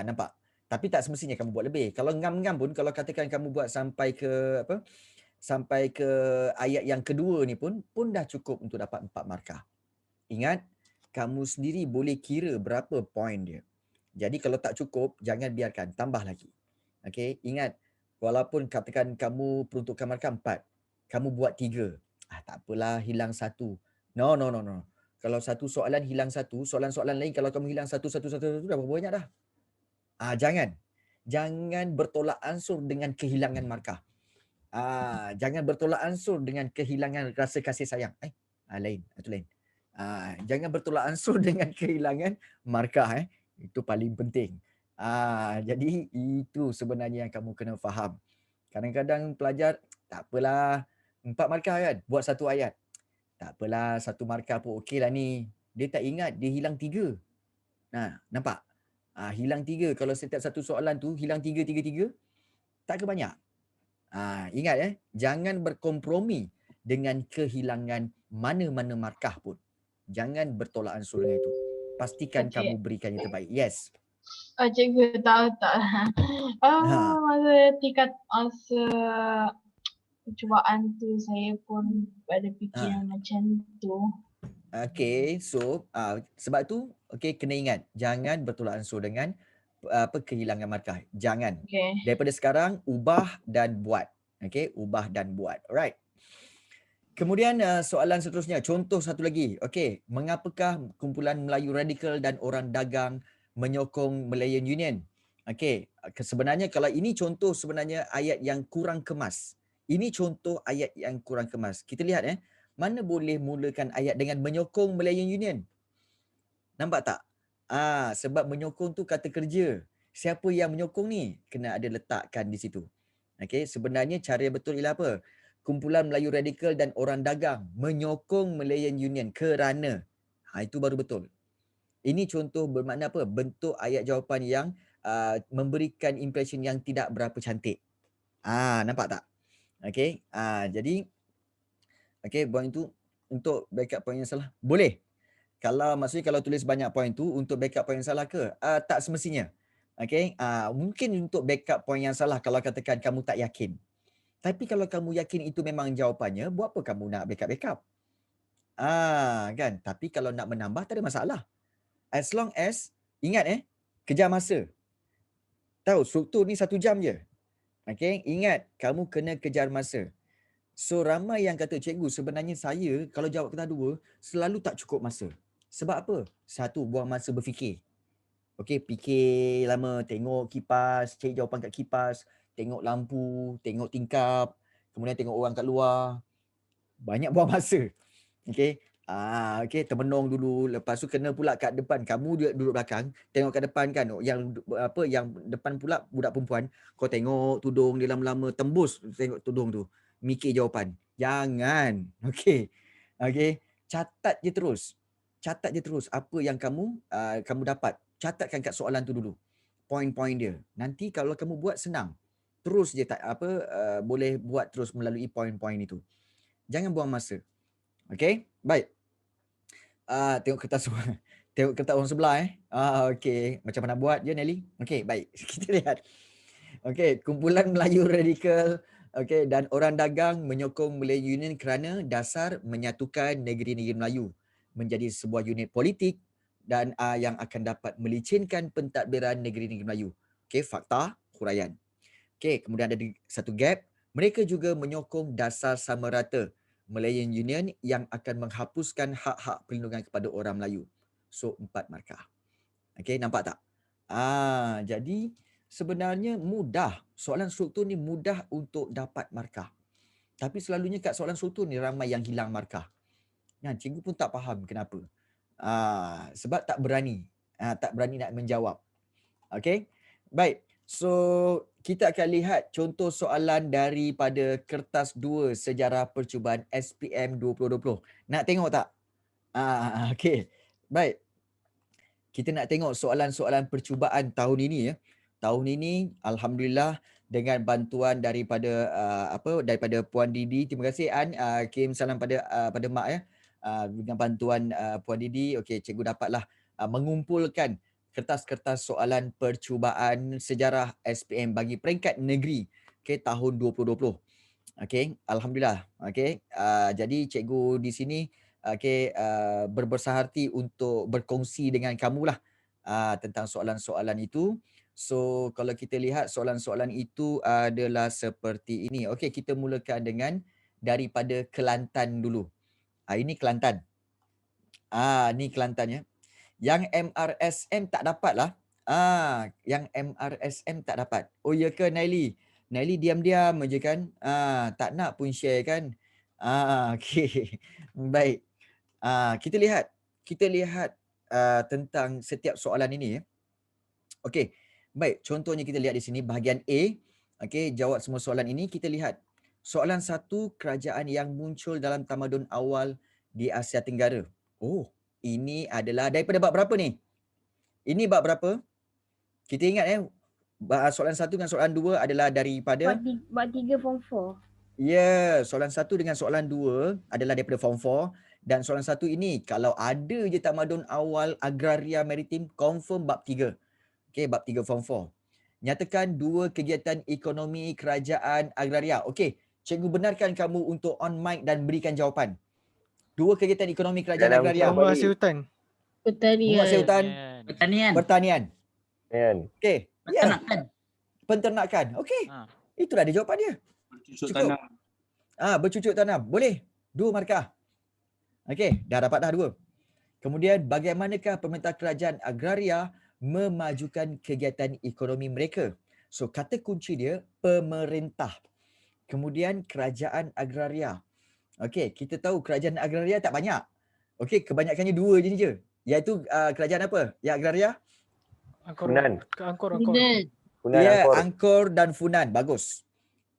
S1: Nampak? Tapi tak semestinya kamu buat lebih. Kalau ngam-ngam pun, kalau katakan kamu buat sampai ke sampai ke ayat yang kedua ni pun dah cukup untuk dapat 4 markah. Ingat, kamu sendiri boleh kira berapa poin dia. Jadi kalau tak cukup, jangan biarkan, tambah lagi. Okey, ingat, walaupun katakan kamu peruntukkan markah 4, kamu buat 3. Tak apalah, hilang 1. No. Kalau satu soalan hilang 1, soalan-soalan lain kalau kamu hilang 1 dah berapa banyak dah. Jangan bertolak ansur dengan kehilangan markah. Jangan bertolak ansur dengan kehilangan rasa kasih sayang. Lain, itu lain. Jangan bertolak ansur dengan kehilangan markah. Itu paling penting. Jadi itu sebenarnya yang kamu kena faham. Kadang-kadang pelajar, tak apalah, 4 markah kan, buat 1 ayat. Tak apalah, 1 markah pun okey lah ni. Dia tak ingat, dia hilang 3. Nampak? Hilang 3. Kalau setiap satu soalan tu hilang 3, tak ke banyak? Ingat jangan berkompromi dengan kehilangan mana-mana markah pun. Jangan bertolak ansur dengan itu. Pastikan kamu berikan yang terbaik. Yes.
S3: Cikgu tahu tak. Masa percubaan tu saya pun ada fikiran macam tu.
S1: Okey, so sebab tu kena ingat jangan bertolak ansur dengan kehilangan markah. Jangan.
S3: Okay.
S1: Daripada sekarang ubah dan buat. Okey, ubah dan buat. Alright. Kemudian soalan seterusnya, contoh satu lagi. Okey, mengapakah kumpulan Melayu radikal dan orang dagang menyokong Malayan Union? Okey, sebenarnya kalau ini contoh sebenarnya ayat yang kurang kemas. Ini contoh ayat yang kurang kemas. Kita lihat mana boleh mulakan ayat dengan menyokong Malayan Union? Nampak tak? Sebab menyokong tu kata kerja. Siapa yang menyokong ni? Kena ada letakkan di situ. Okey, sebenarnya cara yang betul ialah apa? Kumpulan Melayu radikal dan orang dagang menyokong Malayan Union kerana. Itu baru betul. Ini contoh bermakna apa? Bentuk ayat jawapan yang memberikan impression yang tidak berapa cantik. Nampak tak? Okey. Jadi buat itu untuk backup point yang salah. Boleh. Maksudnya kalau tulis banyak point tu untuk backup point yang salah ke? Tak semestinya. Okey. Mungkin untuk backup point yang salah kalau katakan kamu tak yakin. Tapi kalau kamu yakin itu memang jawapannya, buat apa kamu nak backup? Kan? Tapi kalau nak menambah tak ada masalah. As long as, ingat kejar masa. Tahu struktur ni 1 jam je. Okey, ingat kamu kena kejar masa. So ramai yang kata, cikgu sebenarnya saya kalau jawab kertas 2 selalu tak cukup masa. Sebab apa? 1, buang masa berfikir. Okey, fikir lama, tengok kipas, cari jawapan kat kipas, tengok lampu, tengok tingkap, kemudian tengok orang kat luar. Banyak buang masa. Okey. Termenung dulu, lepas tu kena pula kat depan. Kamu duduk belakang, tengok kat depan kan. Yang depan pula budak perempuan, kau tengok tudung dia lama-lama tembus tengok tudung tu. Mikir jawapan. Jangan. Okey. Catat je terus apa yang kamu dapat. Catatkan kat soalan tu dulu. Poin-poin dia. Nanti kalau kamu buat senang. Terus je boleh buat terus melalui poin-poin itu. Jangan buang masa. Okey? Baik. Tengok kertas tengok kertas orang sebelah Okey. Macam mana buat je Nelly? Okey, baik. Kita lihat. Okey, kumpulan Melayu radikal dan orang dagang menyokong Melayu Union kerana dasar menyatukan negeri-negeri Melayu menjadi sebuah unit politik dan yang akan dapat melicinkan pentadbiran negeri-negeri Melayu. Okey, fakta, huraian. Okey, kemudian ada satu gap. Mereka juga menyokong dasar sama rata Malayan Union yang akan menghapuskan hak-hak perlindungan kepada orang Melayu. So, 4 markah. Okey, nampak tak? Jadi sebenarnya mudah. Soalan struktur ni mudah untuk dapat markah. Tapi selalunya kat soalan struktur ni ramai yang hilang markah. Cikgu pun tak faham kenapa. Sebab tak berani. Tak berani nak menjawab. Okey. Baik. So, kita akan lihat contoh soalan daripada kertas 2 sejarah percubaan SPM 2020. Nak tengok tak? Okey. Baik. Kita nak tengok soalan-soalan percubaan tahun ini ya. Tahun ini alhamdulillah dengan bantuan daripada daripada Puan Didi. Terima kasih An, kirim salam pada mak ya. Dengan bantuan Puan Didi, okey, cikgu dapatlah mengumpulkan kertas-kertas soalan percubaan sejarah SPM bagi peringkat negeri tahun 2020. Okey, alhamdulillah. Okey, jadi cikgu di sini berbesar hati untuk berkongsi dengan kamulah tentang soalan-soalan itu. So, kalau kita lihat soalan-soalan itu adalah seperti ini. Okey, kita mulakan dengan daripada Kelantan dulu. Ini Kelantan. Ni Kelantan ya. Yang MRSM tak dapat lah. Yang MRSM tak dapat. Oh ya ke Naili? Naili diam-diam je kan? Tak nak pun share kan? Okey. Baik. Kita lihat tentang setiap soalan ini ya. Okey. Baik, contohnya kita lihat di sini bahagian A. Okey, jawab semua soalan ini. Kita lihat soalan 1, kerajaan yang muncul dalam tamadun awal di Asia Tenggara. Oh, ini adalah daripada bab berapa ni? Ini bab berapa? Kita ingat soalan 1 dengan soalan 2 adalah daripada
S4: bab 3 form 4.
S1: Ya, soalan 1 dengan soalan 2 adalah daripada form 4 dan soalan 1 ini kalau ada je tamadun awal agraria maritim confirm bab 3. Okey, bab 3 form 4. Nyatakan 2 kegiatan ekonomi kerajaan agraria. Okey, cikgu benarkan kamu untuk on mic dan berikan jawapan. 2 kegiatan ekonomi kerajaan
S5: Dalam
S1: agraria.
S2: Menguasai hutan.
S1: Menguasai hutan, pertanian. Okey. Ya. Penternakan. Okey. Itulah dia jawapan dia.
S6: Bercucuk
S1: Cukup.
S6: tanam.
S1: Bercucuk tanam. Boleh. 2 markah. Okey, dah dapat dah 2. Kemudian bagaimanakah pemerintah kerajaan agraria memajukan kegiatan ekonomi mereka? So kata kunci dia pemerintah. Kemudian kerajaan agraria. Okey, kita tahu kerajaan agraria tak banyak. Okey, kebanyakannya 2 je ni je. Iaitu kerajaan apa? Ya agraria?
S5: Funan.
S2: Angkor.
S5: Funan,
S1: Ya,
S5: Angkor.
S1: Angkor dan Funan. Bagus.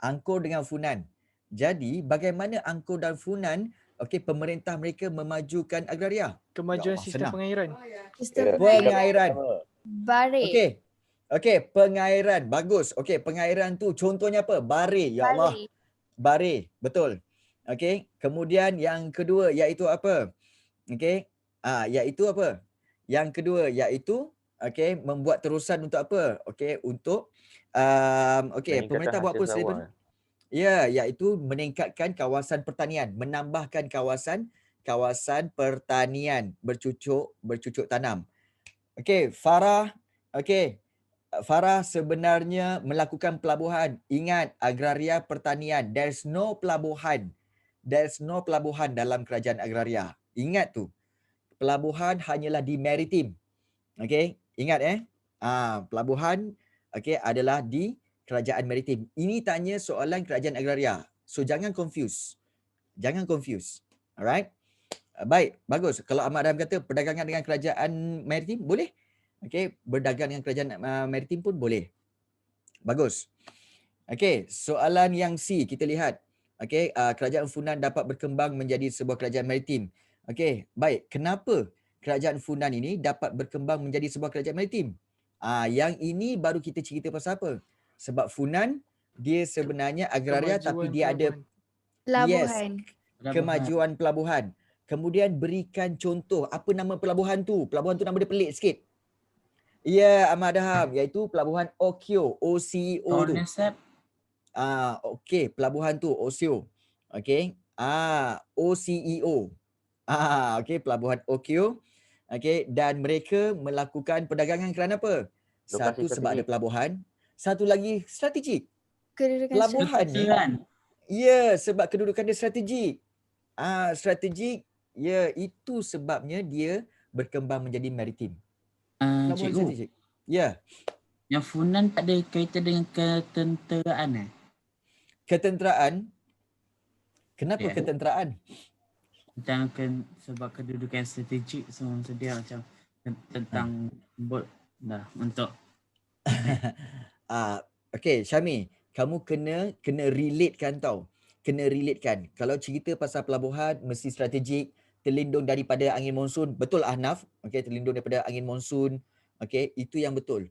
S1: Angkor dengan Funan. Jadi, bagaimana Angkor dan Funan, pemerintah mereka memajukan agraria?
S2: Kemajuan
S1: Allah,
S2: sistem
S1: senang.
S2: pengairan.
S4: Sistem
S1: Pengairan.
S4: barik.
S1: Okey, pengairan. Bagus. Okey, pengairan tu contohnya apa? Bare. Ya Allah. Bare. Betul. Okey, kemudian yang kedua iaitu apa? Okey. Iaitu apa? Yang kedua iaitu membuat terusan untuk apa? Okey, untuk pemerintah buat apa selain ya, iaitu meningkatkan kawasan pertanian, menambahkan kawasan pertanian, bercucuk tanam. Okey, Farah. Okey. Farah sebenarnya melakukan pelabuhan. Ingat, agraria pertanian. There's no pelabuhan dalam kerajaan agraria. Ingat tu. Pelabuhan hanyalah di maritim. Okey, ingat pelabuhan adalah di kerajaan maritim. Ini tanya soalan kerajaan agraria. So jangan confuse. Alright? Baik, bagus. Kalau Ahmad Adam kata perdagangan dengan kerajaan maritim boleh. Okey, berdagang dengan kerajaan maritim pun boleh. Bagus. Okey, soalan yang C kita lihat. Okey, kerajaan Funan dapat berkembang menjadi sebuah kerajaan maritim. Okey, baik. Kenapa kerajaan Funan ini dapat berkembang menjadi sebuah kerajaan maritim? Yang ini baru kita cerita pasal apa? Sebab Funan dia sebenarnya agraria tapi dia ada
S4: Pelabuhan.
S1: kemajuan pelabuhan. Kemudian berikan contoh apa nama pelabuhan tu? Pelabuhan tu nama dia pelik sikit. Ya, Ahmad Daham, iaitu pelabuhan Okyo, OCO tu.
S6: Cornesep.
S1: Okey, pelabuhan tu OCO. Okey. OCEO. Okey, pelabuhan Okyo. Okey, dan mereka melakukan perdagangan kerana apa?
S5: Lokasi
S1: Satu, sebab ada
S5: strategik.
S1: pelabuhan. Satu lagi, strategik.
S4: Kedudukan
S1: Pelabuhan
S4: strategis.
S1: ni,
S6: Keteran.
S1: ya, sebab kedudukan dia strategik. Strategik, ya, itu sebabnya dia berkembang menjadi maritim. Pelabuhan
S6: Cikgu,
S1: strategik. Ya,
S6: yang Funan tak ada kaitan dengan ketenteraan
S1: ketenteraan. Kenapa
S6: Ya.
S1: ketenteraan?
S6: Macam sebab kedudukan strategik semua sedia macam tentang bot dah untuk
S1: Okey, Syami, kamu kena relatekan tau. Kena relatekan. Kalau cerita pasal pelabuhan mesti strategik, terlindung daripada angin monsun. Betul Ahnaf? Okey, terlindung daripada angin monsun. Okey, itu yang betul.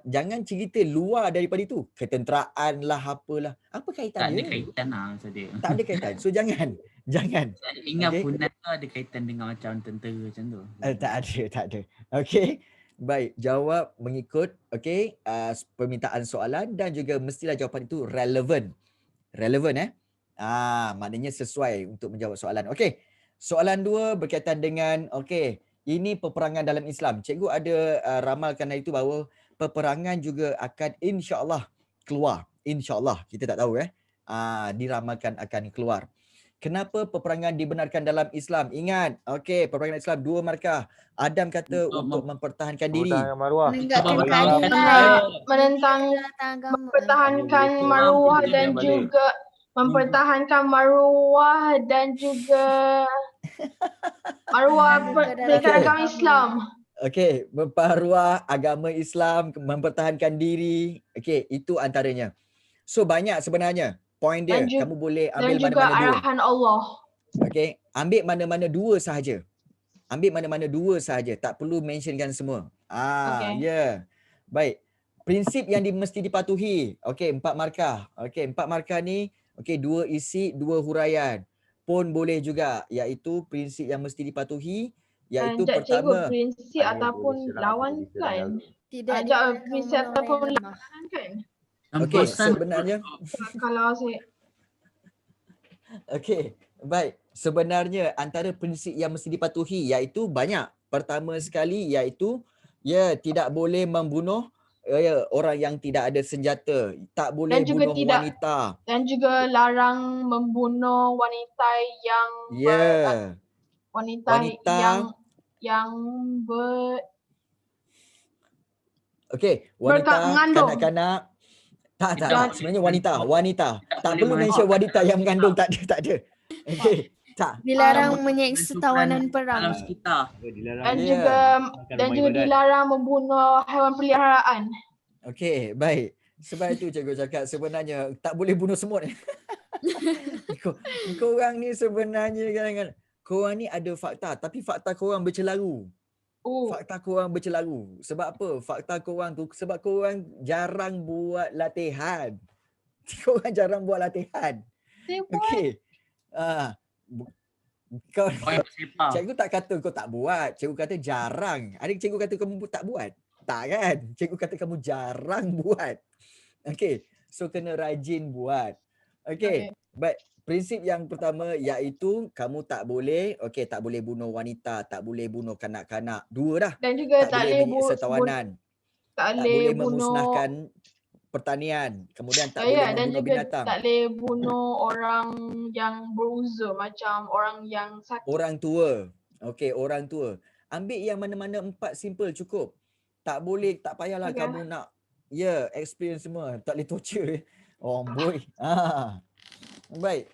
S1: Jangan cerita luar daripada itu. Ketenteraan lah, apalah. Apa kaitan
S6: tak ada
S1: dia?
S6: kaitan sedia.
S1: Tak ada kaitan. So jangan. Jangan.
S6: Saya ingat
S1: Okey.
S6: Funan tu ada kaitan dengan macam tentera macam tu.
S1: Tak ada. Okey. Baik, jawab mengikut permintaan soalan dan juga mestilah jawapan itu relevan. Relevan maknanya sesuai untuk menjawab soalan. Okey. Soalan 2 berkaitan dengan ini peperangan dalam Islam. Cikgu ada ramalkan hari itu bahawa peperangan juga akan insya-Allah keluar. Insya-Allah, kita tak tahu diramalkan akan keluar. Kenapa peperangan dibenarkan dalam Islam? Ingat, peperangan Islam 2 markah. Adam kata untuk mempertahankan diri.
S5: Mempertahankan maruah.
S4: Menegakkan
S5: Bagi
S4: keadilan.
S3: Menentang
S4: agama.
S3: mempertahankan
S5: Betul.
S3: maruah
S5: Betul.
S3: dan
S5: Balik.
S3: juga mempertahankan maruah dan juga maruah pendidikan agama Islam.
S1: Okey, memperluas agama Islam, mempertahankan diri. Okey, itu antaranya. So banyak sebenarnya poin dia. Kamu boleh
S3: Dan
S1: ambil
S3: juga
S1: mana-mana dua.
S3: arahan Allah.
S1: Okey, ambil mana-mana dua sahaja. Ambil mana-mana dua sahaja, tak perlu mentionkan semua. Ya. Baik. Prinsip yang mesti dipatuhi. Okey, 4 markah. Okey, 4 markah ni, dua isi, dua huraian. Pun boleh juga, iaitu prinsip yang mesti dipatuhi, iaitu
S3: Sekejap, cikgu,
S1: pertama.
S3: prinsip ataupun lawan kan?
S4: Tidak
S3: Prinsip ataupun
S4: lemah.
S3: lawan kan?
S1: Okey,
S6: Hembusan
S1: sebenarnya
S3: Kalau saya
S1: Okey, baik. Sebenarnya antara prinsip yang mesti dipatuhi iaitu banyak. Pertama sekali iaitu tidak boleh membunuh orang yang tidak ada senjata. Tak boleh
S3: Dan juga
S1: bunuh
S3: tidak-
S1: wanita.
S3: dan juga larang membunuh wanita yang wanita yang
S1: Okey, wanita,
S3: mengandung.
S1: kanak-kanak. Tak, sebenarnya wanita. Tak
S6: boleh
S1: perlu mention wanita yang mengandung, tak ada. Okey, tak.
S4: Dilarang menyeksa tawanan perang.
S6: dalam sekitar.
S3: Dan
S1: Ya.
S3: juga dilarang membunuh haiwan peliharaan.
S1: Okey, baik. Sebab itu cikgu cakap sebenarnya tak boleh bunuh semut. Korang ni sebenarnya kadang-kadang korang ni ada fakta tapi fakta korang bercelaru. Fakta korang bercelaru. Sebab apa? Fakta korang tu sebab korang jarang buat latihan. Korang jarang buat latihan. Okey. Kau cikgu tak kata kau tak buat. Cikgu kata jarang. Ada cikgu kata kamu tak buat? Tak kan? Cikgu kata kamu jarang buat. Okey. So kena rajin buat. Okey. Baik. Prinsip yang pertama iaitu kamu tak boleh tak boleh bunuh wanita, tak boleh bunuh kanak-kanak. Dua dah.
S3: Dan juga
S1: Tak boleh menyiksa tawanan. Tak boleh memusnahkan pertanian. Kemudian tak boleh
S3: dan
S1: membunuh
S3: juga
S1: binatang.
S3: tak boleh bunuh orang yang beruzur macam orang yang sakit.
S1: Orang tua. Okey, orang tua. Ambil yang mana-mana 4 simple cukup. Tak boleh, tak payahlah kamu nak experience semua. Tak boleh torture. Oh boy. Baik.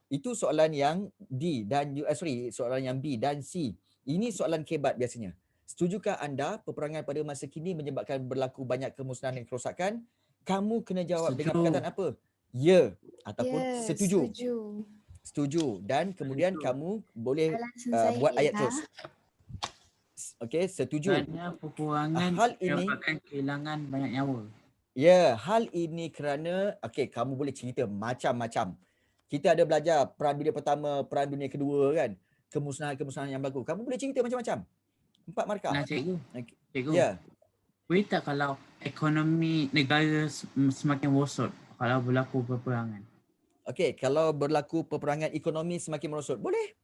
S1: Itu soalan yang D dan soalan yang B dan C. Ini soalan kebat biasanya. Setujukah anda peperangan pada masa kini menyebabkan berlaku banyak kemusnahan dan kerosakan? Kamu kena jawab dengan perkataan apa? Ya ataupun setuju. Setuju. Dan kemudian kamu boleh buat ayat terus. Okey, setuju.
S6: Kerana peperangan menyebabkan kehilangan banyak nyawa.
S1: Ya, hal ini kerana kamu boleh cerita macam-macam. Kita ada belajar Perang Dunia Pertama, Perang Dunia Kedua kan. Kemusnahan-kemusnahan yang berlaku. Kamu boleh cerita macam-macam. 4 markah.
S6: Nah, cikgu.
S1: Ya.
S6: Boleh tak kalau ekonomi negara semakin merosot kalau berlaku peperangan?
S1: Okey, kalau berlaku peperangan ekonomi semakin merosot, boleh.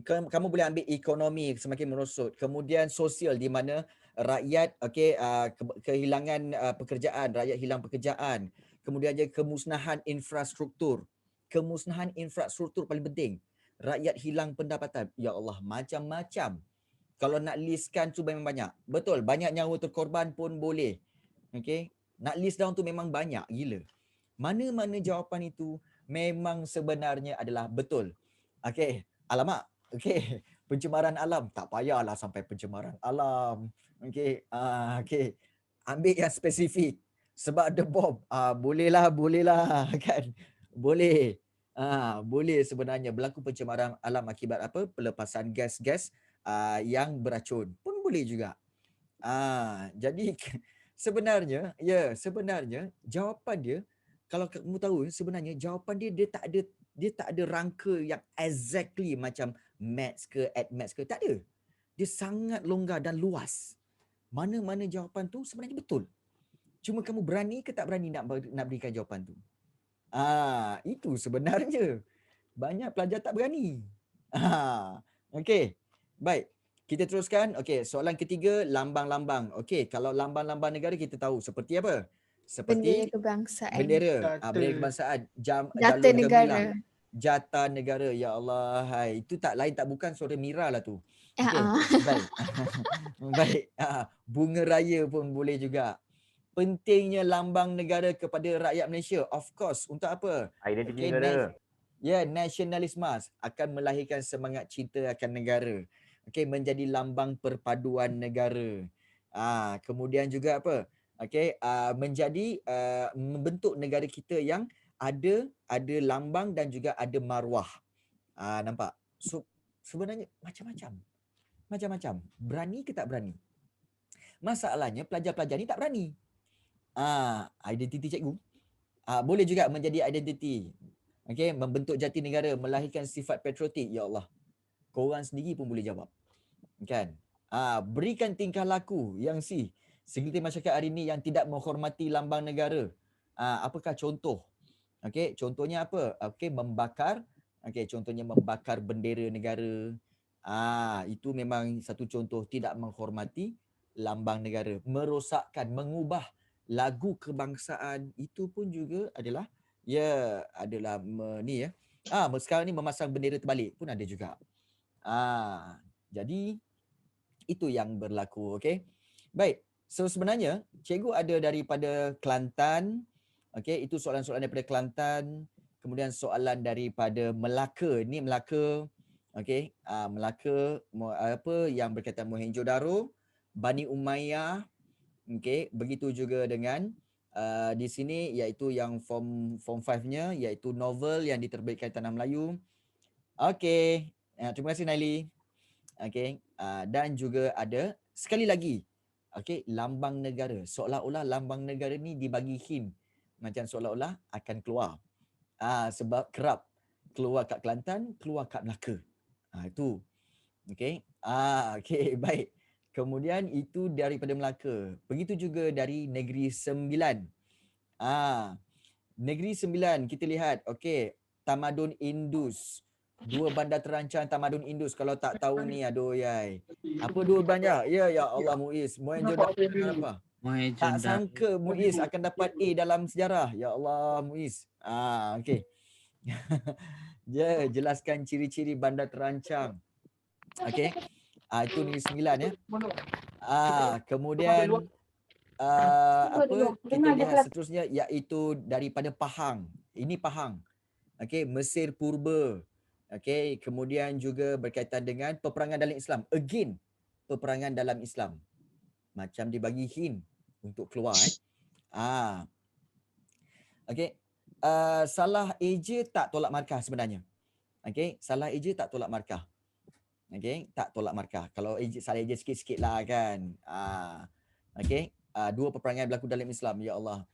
S1: Kamu boleh ambil ekonomi semakin merosot, kemudian sosial di mana rakyat kehilangan pekerjaan, rakyat hilang pekerjaan, kemudian je kemusnahan infrastruktur. Kemusnahan infrastruktur paling penting. Rakyat hilang pendapatan. Ya Allah, macam-macam. Kalau nak listkan tu memang banyak. Betul, banyak nyawa terkorban pun boleh. Okey. Nak list down tu memang banyak gila. Mana-mana jawapan itu memang sebenarnya adalah betul. Okey, alamak. Okey, pencemaran alam, tak payahlah sampai pencemaran alam. Okey, okey. Ambil yang spesifik. Sebab ada bom. Bolehlah kan. Boleh. Boleh sebenarnya berlaku pencemaran alam akibat apa? Pelepasan gas-gas yang beracun. Pun boleh juga. Jadi sebenarnya jawapan dia, kalau kamu tahu sebenarnya jawapan dia tak ada rangka yang exactly macam maths ke maths ke, tak ada. Dia sangat longgar dan luas. Mana-mana jawapan tu sebenarnya betul. Cuma kamu berani ke tak berani nak berikan jawapan tu. Itu sebenarnya. Banyak pelajar tak berani. Okey. Baik. Kita teruskan. Okey, soalan ketiga, lambang-lambang. Okey, kalau lambang-lambang negara kita tahu seperti apa?
S4: Bendera
S1: Seperti
S4: kebangsaan.
S1: bendera,
S2: Jata.
S1: bendera kebangsaan,
S4: Jata
S1: jalur
S4: negara.
S1: gemilang, jata negara. Ya Allah, hai. Itu tak lain tak bukan suara Mira lah tu. Okey, baik. Baik. Bunga raya pun boleh juga. Pentingnya lambang negara kepada rakyat Malaysia. Of course, untuk apa?
S5: Identiti
S1: Okey,
S5: negara.
S1: nasionalisme akan melahirkan semangat cinta akan negara. Okey, menjadi lambang perpaduan negara. Kemudian juga apa? Okey, menjadi membentuk negara kita yang ada lambang dan juga ada maruah. Nampak? So, sebenarnya macam-macam. Macam-macam. Berani ke tak berani? Masalahnya pelajar-pelajar ni tak berani. Identiti cikgu. Boleh juga menjadi identiti. Okey, membentuk jati negara, melahirkan sifat patriotik. Ya Allah. Korang sendiri pun boleh jawab. Kan? Berikan tingkah laku yang segelintir masyarakat hari ini yang tidak menghormati lambang negara. Apakah contoh? Okey, contohnya apa? Okey, membakar. Okey, contohnya membakar bendera negara. Itu memang satu contoh tidak menghormati lambang negara. Merosakkan, mengubah lagu kebangsaan, itu pun juga adalah sekarang ni memasang bendera terbalik pun ada juga. Jadi itu yang berlaku. Okey. Baik. So sebenarnya cikgu ada daripada Kelantan. Okey, itu soalan-soalan daripada Kelantan. Kemudian soalan daripada Melaka. Ni Melaka. Okey, Melaka apa yang berkaitan Mohenjo-daro, Bani Umayyah. Okey, begitu juga dengan di sini iaitu yang form 5-nya iaitu novel yang diterbitkan Tanah Melayu. Okey. Terima kasih Naili. Okey, dan juga ada sekali lagi, okey, lambang negara. Seolah-olah lambang negara ni dibagi hint macam seolah-olah akan keluar. Sebab kerap keluar kat Kelantan, keluar kat Melaka. Itu. Okey. Okey, baik. Kemudian itu daripada Melaka. Begitu juga dari Negeri Sembilan. Negeri Sembilan kita lihat, okey, Tamadun Indus. Dua bandar terancang Tamadun Indus. Kalau tak tahu ni, aduh yai. Apa dua bandar? Ya Allah Muiz. Mohenjo-daro apa? Tak sangka Muiz akan dapat A dalam sejarah. Ya Allah Muiz. Okey. Jelaskan ciri-ciri bandar terancang. Okey. Itu Negeri Sembilan ya. Kemudian kita lihat seterusnya iaitu daripada Pahang. Ini Pahang. Okey, Mesir Purba. Okey, kemudian juga berkaitan dengan peperangan dalam Islam. Again, peperangan dalam Islam. Macam dibagi hint untuk keluar. Okey. Salah eja tak tolak markah sebenarnya. Okey, salah eja tak tolak markah. Okey, tak tolak markah. Kalau salah eja sikit-sikit lah kan. Okey, dua peperangan berlaku dalam Islam. Ya Allah.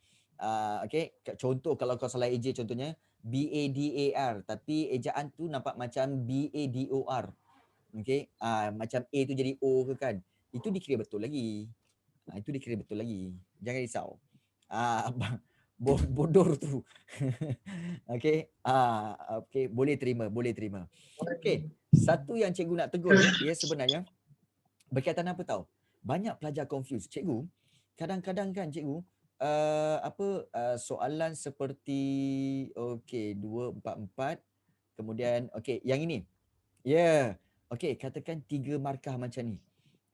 S1: Okey, contoh kalau kau salah eja contohnya BADAR tapi ejaan tu nampak macam BADOR. Okey, macam A tu jadi O ke kan. Itu dikira betul lagi. Itu dikira betul lagi. Jangan risau. Abang bodoh tu. Okey. Okey, boleh terima, boleh terima. Okey, satu yang cikgu nak tegur ya sebenarnya berkaitan apa tahu? Banyak pelajar confused. Cikgu, kadang-kadang kan cikgu soalan seperti okey 244 kemudian okey yang ini. Ya. Okey, katakan 3 markah macam ni.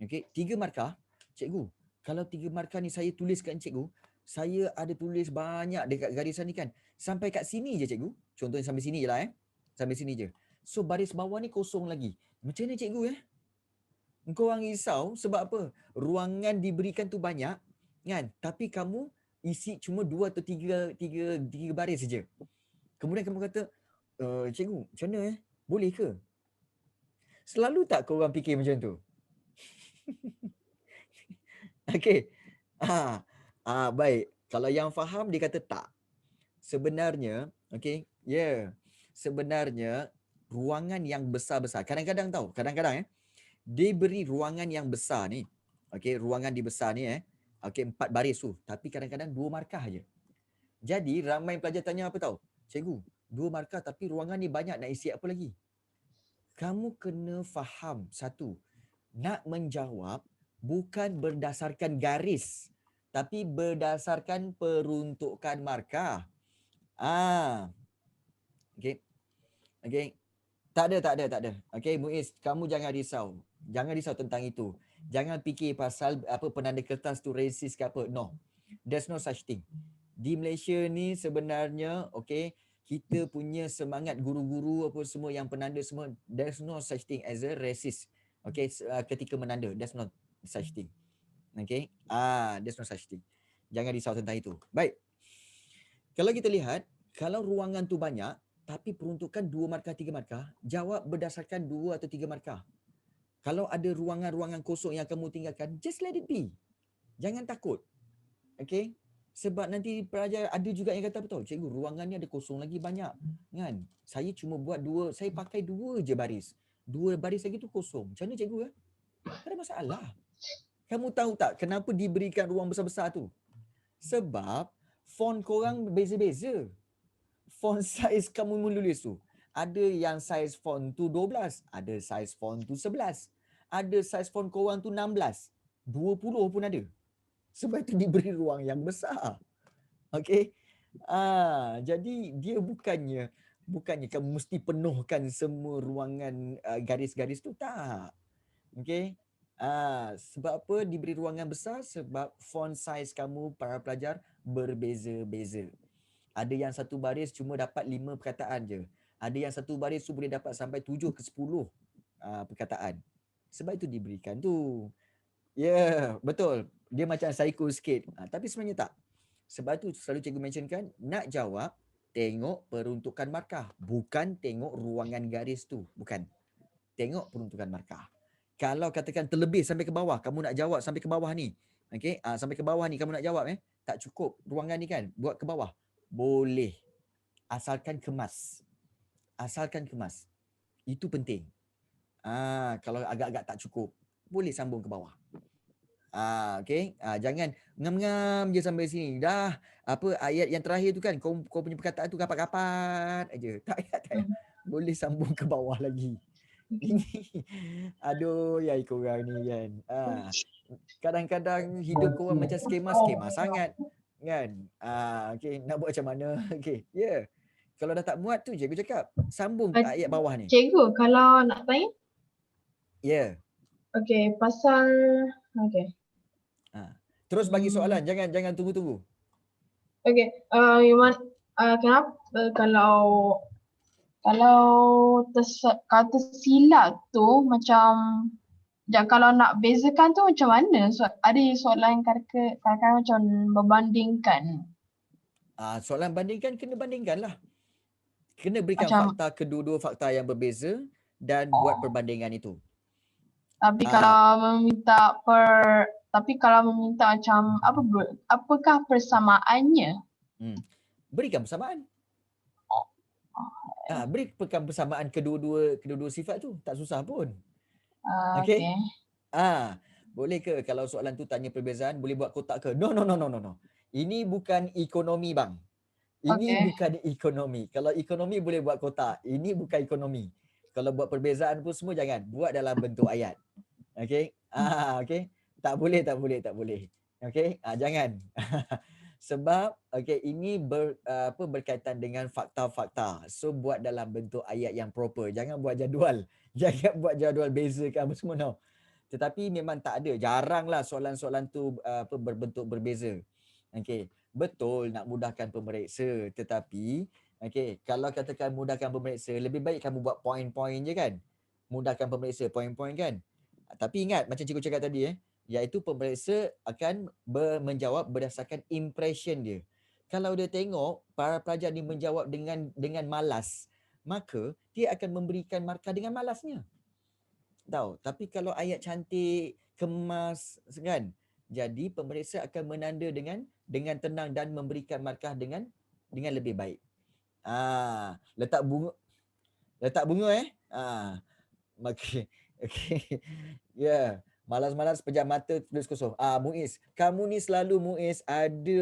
S1: Okey, 3 markah. Cikgu, kalau 3 markah ni saya tuliskan cikgu, saya ada tulis banyak dekat garisan ni kan. Sampai kat sini je cikgu. Contohnya sampai sini je lah Sampai sini je. So baris bawah ni kosong lagi. Macam mana cikgu Engkau orang risau sebab apa? Ruangan diberikan tu banyak kan, tapi kamu isi cuma 2 atau 3 baris saja. Kemudian kamu kata, cikgu, macam mana Boleh ke? Selalu tak kau orang fikir macam tu? Okey. Baik. Kalau yang faham dia kata tak. Sebenarnya, okey, sebenarnya ruangan yang besar-besar. Kadang-kadang dia beri ruangan yang besar ni. Okey, ruangan di besar ni okey 4 baris tu, tapi kadang-kadang 2 markah aja. Jadi ramai pelajar tanya apa tahu? Cikgu, 2 markah tapi ruangan ni banyak, nak isi apa lagi? Kamu kena faham satu, nak menjawab bukan berdasarkan garis tapi berdasarkan peruntukan markah. Okey. Okey. Tak ada. Okey, Muiz, kamu jangan risau. Jangan risau tentang itu. Jangan fikir pasal penanda kertas tu racist ke apa. No. There's no such thing. Di Malaysia ni sebenarnya okey, kita punya semangat guru-guru apa semua yang penanda semua, there's no such thing as a racist. Okey, ketika menanda, there's no such thing. Okey. There's no such thing. Jangan risau tentang itu. Baik. Kalau kita lihat, kalau ruangan tu banyak tapi peruntukan 2 markah, 3 markah, jawab berdasarkan 2 atau 3 markah. Kalau ada ruangan-ruangan kosong yang kamu tinggalkan, just let it be. Jangan takut. Okey? Sebab nanti pelajar ada juga yang kata betul, cikgu, ruangan ni ada kosong lagi banyak. Kan? Saya cuma buat 2, saya pakai 2 je baris. 2 baris lagi tu kosong. Macam mana cikgu Tak ada masalah. Kamu tahu tak kenapa diberikan ruang besar-besar tu? Sebab font korang beza-beza. Font size kamu menulis tu. Ada yang size font tu 12, ada size font tu 11. Ada size font korang tu 16, 20 pun ada. Sebab itu diberi ruang yang besar. Okey. Jadi dia bukannya kamu mesti penuhkan semua ruangan garis-garis tu, tak. Okey. Sebab apa diberi ruangan besar? Sebab font size kamu para pelajar berbeza-beza. Ada yang satu baris cuma dapat 5 perkataan je. Ada yang satu baris tu boleh dapat sampai 7 ke 10 perkataan. Sebab itu diberikan tu. Ya, betul. Dia macam psycho sikit. Tapi sebenarnya tak. Sebab tu selalu cikgu mentionkan, nak jawab, tengok peruntukan markah. Bukan tengok ruangan garis tu. Bukan. Tengok peruntukan markah. Kalau katakan terlebih sampai ke bawah, kamu nak jawab sampai ke bawah ni. Okey, sampai ke bawah ni kamu nak jawab tak cukup ruangan ni kan, buat ke bawah. Boleh. Asalkan kemas. Itu penting. Kalau agak-agak tak cukup, boleh sambung ke bawah. Okey. Jangan ngam-ngam je sampai sini. Dah ayat yang terakhir tu kan, kau punya perkataan tu kapat-kapat aja. Tak payah. Boleh sambung ke bawah lagi. Ini aduh ya korang ni kan. Kadang-kadang hidup korang macam skema sangat kan. Okey, nak buat macam mana? Okey. Ya. Kalau dah tak muat tu cikgu cakap, sambung ayat bawah ni.
S3: Cikgu, kalau nak tanya?
S1: Ya.
S3: Okey, pasal okey.
S1: Terus bagi soalan, jangan tunggu-tunggu.
S3: Okey, kenapa kalau tersilap tu macam kalau nak bezakan tu macam mana? Ada soalan kadang-kadang macam membandingkan.
S1: Soalan bandingkan, kena bandingkan lah. Kena berikan
S3: Macam,
S1: fakta, kedua-dua fakta yang berbeza dan buat perbandingan itu.
S3: Tapi kalau meminta macam apakah persamaannya?
S1: Berikan persamaan. Berikan persamaan kedua-dua sifat tu, tak susah pun.
S3: Okey.
S1: Boleh ke kalau soalan tu tanya perbezaan, boleh buat kotak ke? No, no, no, no, no, no. Ini bukan ekonomi bang. Ini
S3: Okay.
S1: bukan ekonomi. Kalau ekonomi boleh buat kotak. Ini bukan ekonomi. Kalau buat perbezaan pun semua jangan. Buat dalam bentuk ayat. Okey? Okey. Tak boleh, tak boleh, tak boleh. Okey? Jangan. Sebab okey ini berkaitan dengan fakta-fakta. So buat dalam bentuk ayat yang proper. Jangan buat jadual. Jangan buat jadual beza ke apa semua, no. Tetapi memang tak ada. Jaranglah soalan-soalan tu berbentuk berbeza. Okey. Betul nak mudahkan pemeriksa, tetapi okey, kalau katakan mudahkan pemeriksa, lebih baik kamu buat poin-poin je kan. Mudahkan pemeriksa poin-poin kan. Tapi ingat macam cikgu cakap tadi iaitu pemeriksa akan menjawab berdasarkan impression dia. Kalau dia tengok para pelajar ni menjawab dengan malas, maka dia akan memberikan markah dengan malasnya. Tahu, tapi kalau ayat cantik, kemas kan. Jadi pemeriksa akan menanda dengan tenang dan memberikan markah dengan lebih baik. Letak bunga okey. Okey. Ya, malas-malas pejam mata tulis kosong. Muiz, kamu ni selalu Muiz ada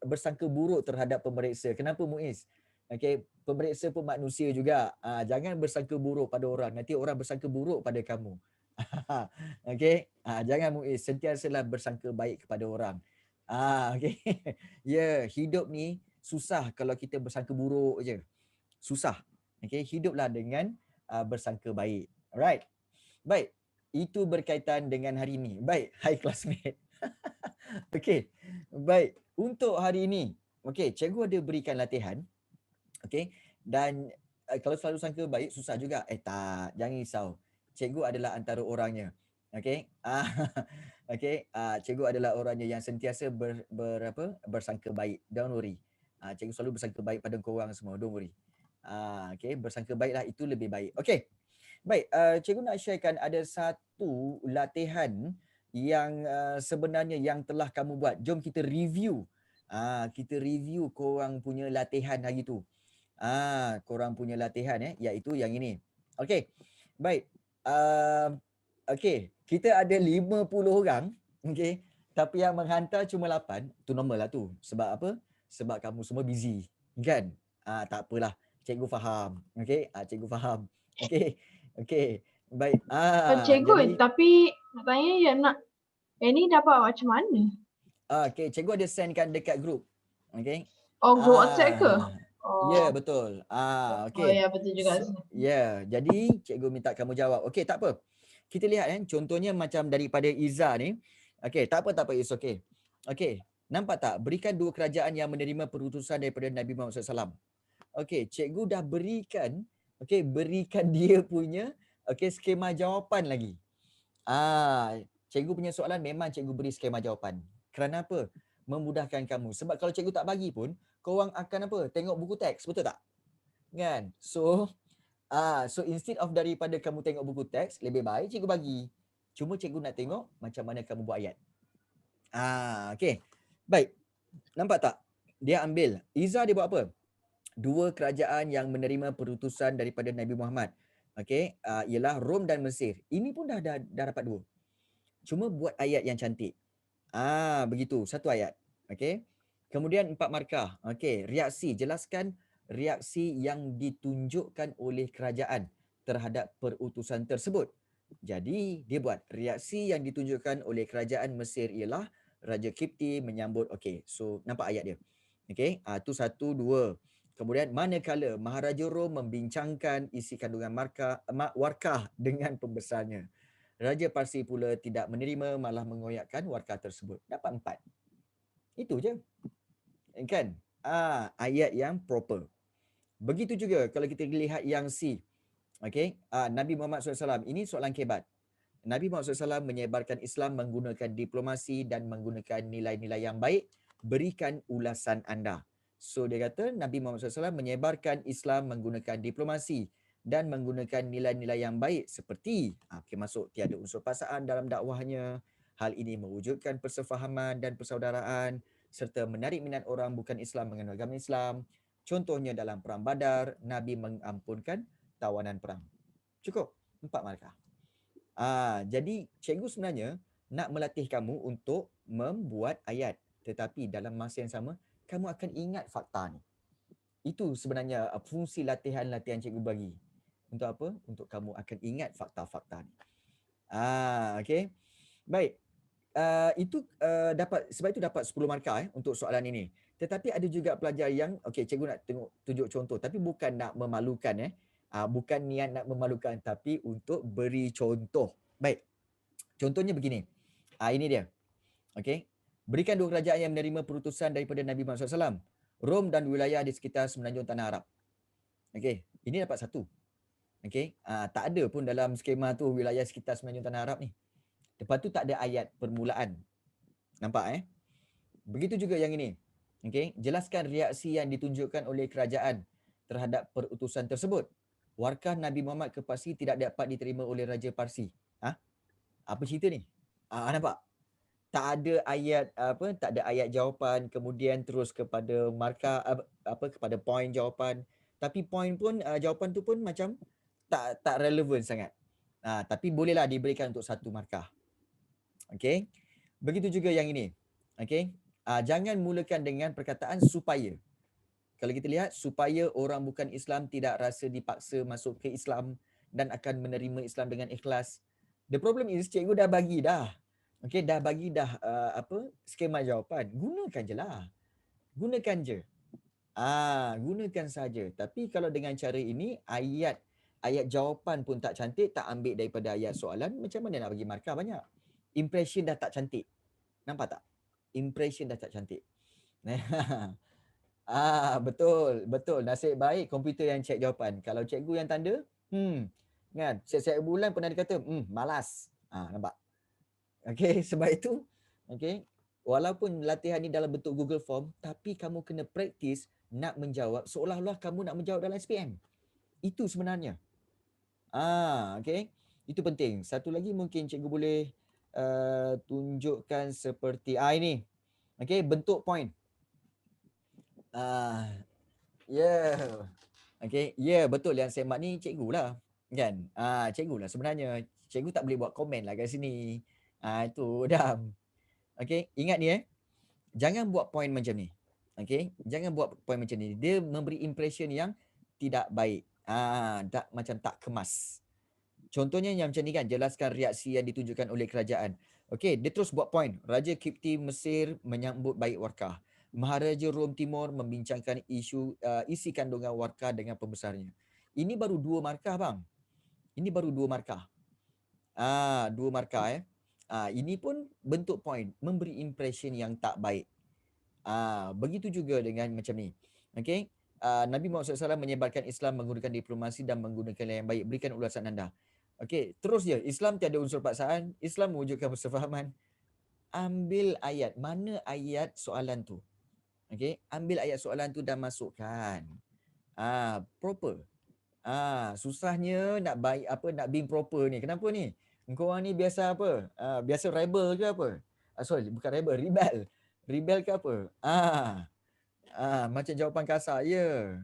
S1: bersangka buruk terhadap pemeriksa. Kenapa Muiz? Okey, pemeriksa pun manusia juga. Jangan bersangka buruk pada orang. Nanti orang bersangka buruk pada kamu. Okey. Jangan Muiz, sentiasalah bersangka baik kepada orang. Okey. Ya, hidup ni susah kalau kita bersangka buruk je. Susah. Okey, hiduplah dengan bersangka baik. Alright. Baik. Itu berkaitan dengan hari ini. Baik, hai classmate. Okey. Baik, untuk hari ini, okey, cikgu ada berikan latihan. Okey. Dan kalau selalu sangka baik susah juga. Tak, jangan risau. Cikgu adalah antara orangnya. Okey. Okey, cikgu adalah orangnya yang sentiasa bersangka baik. Don't worry. Cikgu selalu bersangka baik pada korang semua. Don't worry. Okey, bersangka baiklah, itu lebih baik. Okey. Baik, cikgu nak sharekan ada satu latihan yang sebenarnya yang telah kamu buat. Jom kita review. Kita review korang punya latihan hari tu. Korang punya latihan iaitu yang ini. Okey. Baik. Okey, kita ada 50 orang, okey. Tapi yang menghantar cuma 8. Tu normal lah tu. Sebab apa? Sebab kamu semua busy, kan? Tak apalah. Cikgu faham. Okey? Cikgu faham. Okey. Okey. Baik.
S3: Cikgu,
S1: Jadi
S3: tapi nak tanya yang ni dapat macam mana?
S1: okey, cikgu ada sendkan dekat grup. Okey.
S3: Oh, group WhatsApp ke?
S1: Ya, betul.
S3: Oh
S1: Okey.
S3: ya, betul juga.
S1: Jadi cikgu minta kamu jawab. Okey, tak apa. Kita lihat contohnya macam daripada Iza ni. Okey, tak apa, it's okay. Okey, nampak tak? Berikan 2 kerajaan yang menerima perutusan daripada Nabi Muhammad SAW. Okey, cikgu dah berikan dia punya skema jawapan lagi. Cikgu punya soalan memang cikgu beri skema jawapan. Kerana apa? Memudahkan kamu. Sebab kalau cikgu tak bagi pun, korang akan tengok buku teks, betul tak? Kan? So instead of daripada kamu tengok buku teks, lebih baik cikgu bagi. Cuma cikgu nak tengok macam mana kamu buat ayat. Okey. Baik. Nampak tak? Dia ambil. Iza dia buat apa? 2 kerajaan yang menerima perutusan daripada Nabi Muhammad. Okey, ialah Rom dan Mesir. Ini pun dah dapat 2. Cuma buat ayat yang cantik. Begitu, satu ayat. Okey. Kemudian 4 markah. Okey, reaksi. Jelaskan reaksi yang ditunjukkan oleh kerajaan terhadap perutusan tersebut. Jadi, dia buat reaksi yang ditunjukkan oleh kerajaan Mesir ialah Raja Kipti menyambut. Okey, so nampak ayat dia. Okey, tu 1, 2. Kemudian manakala Maharaja Rom membincangkan isi kandungan warkah dengan pembesarnya. Raja Parsi pula tidak menerima, malah mengoyakkan warkah tersebut. Dapat 4. Itu je. Kan? Ayat yang proper. Begitu juga kalau kita lihat yang C. Okey, Nabi Muhammad SAW. Ini soalan kebat. Nabi Muhammad SAW menyebarkan Islam menggunakan diplomasi dan menggunakan nilai-nilai yang baik. Berikan ulasan anda. So dia kata Nabi Muhammad SAW menyebarkan Islam menggunakan diplomasi dan menggunakan nilai-nilai yang baik seperti masuk tiada unsur paksaan dalam dakwahnya. Hal ini mewujudkan persefahaman dan persaudaraan serta menarik minat orang bukan Islam mengenal agama Islam. Contohnya dalam perang Badar, Nabi mengampunkan tawanan perang. Cukup 4 markah. Jadi cikgu sebenarnya nak melatih kamu untuk membuat ayat. Tetapi dalam masa yang sama, kamu akan ingat fakta ni. Itu sebenarnya fungsi latihan-latihan cikgu bagi. Untuk apa? Untuk kamu akan ingat fakta-fakta ni. Okey. Baik. Sebab itu dapat 10 markah untuk soalan ini. Tetapi ada juga pelajar yang, okey, cikgu nak tunjuk contoh, tapi bukan nak memalukan bukan niat nak memalukan, tapi untuk beri contoh. Baik. Contohnya begini. Ini dia. Okey. Berikan dua kerajaan yang menerima perutusan daripada Nabi Muhammad SAW. Rom dan wilayah di sekitar semenanjung tanah Arab. Okey. Ini dapat 1. Okey. Tak ada pun dalam skema tu wilayah sekitar semenanjung tanah Arab ni. Lepas tu tak ada ayat permulaan. Nampak Begitu juga yang ini. Okey, jelaskan reaksi yang ditunjukkan oleh kerajaan terhadap perutusan tersebut. Warkah Nabi Muhammad ke Parsi tidak dapat diterima oleh Raja Parsi. Apa cerita ni? Nampak? Tak ada ayat tak ada ayat jawapan, kemudian terus kepada markah kepada poin jawapan. Tapi poin pun jawapan tu pun macam tak relevan sangat. Tapi bolehlah diberikan untuk 1 markah. Okey. Begitu juga yang ini. Okey. Jangan mulakan dengan perkataan supaya. Kalau kita lihat, supaya orang bukan Islam tidak rasa dipaksa masuk ke Islam dan akan menerima Islam dengan ikhlas. The problem is cikgu dah bagi dah. Okey, dah bagi dah skema jawapan. Gunakan je lah. Gunakan je. Gunakan saja. Tapi kalau dengan cara ini, ayat jawapan pun tak cantik, tak ambil daripada ayat soalan, macam mana nak bagi markah banyak? Impression dah tak cantik. Nampak tak? Impression dah tak cantik. Betul. Nasib baik komputer yang cek jawapan. Kalau cikgu yang tanda, kan? Setiap bulan pernah dikata, malas. Nampak? Okey, sebab itu, okey, walaupun latihan ni dalam bentuk Google Form, tapi kamu kena praktis nak menjawab seolah-olah kamu nak menjawab dalam SPM. Itu sebenarnya. Okey. Itu penting. Satu lagi mungkin cikgu boleh tunjukkan seperti ini. Okey, bentuk poin. Okey, betul yang semak ni cikgu lah. Kan? Cikgu lah sebenarnya. Cikgu tak boleh buat komen lah kat sini. Itu dah. Okey, ingat ni jangan buat poin macam ni. Okey, jangan buat poin macam ni. Dia memberi impression yang tidak baik. Macam tak kemas. Contohnya yang macam ni kan, jelaskan reaksi yang ditunjukkan oleh kerajaan. Okey, dia terus buat poin. Raja Kipti Mesir menyambut baik Warkah. Maharaja Rom Timur membincangkan isi kandungan Warkah dengan pembesarnya. Ini baru 2 markah bang. Ini baru 2 markah. 2 markah ini pun bentuk poin, memberi impression yang tak baik. Begitu juga dengan macam ni. Okey. Nabi Muhammad SAW menyebarkan Islam menggunakan diplomasi dan menggunakan yang baik. Berikan ulasan anda. Okey, terus je. Islam tiada unsur paksaan. Islam mewujudkan persefahaman. Ambil ayat. Mana ayat soalan tu? Okey, ambil ayat soalan tu dan masukkan. Proper. Susahnya nak baik nak being proper ni. Kenapa ni? Engkau orang ni biasa apa? Biasa rebel ke apa? Sorry, bukan rebel, rebel. Rebel ke apa? Macam jawapan kasar.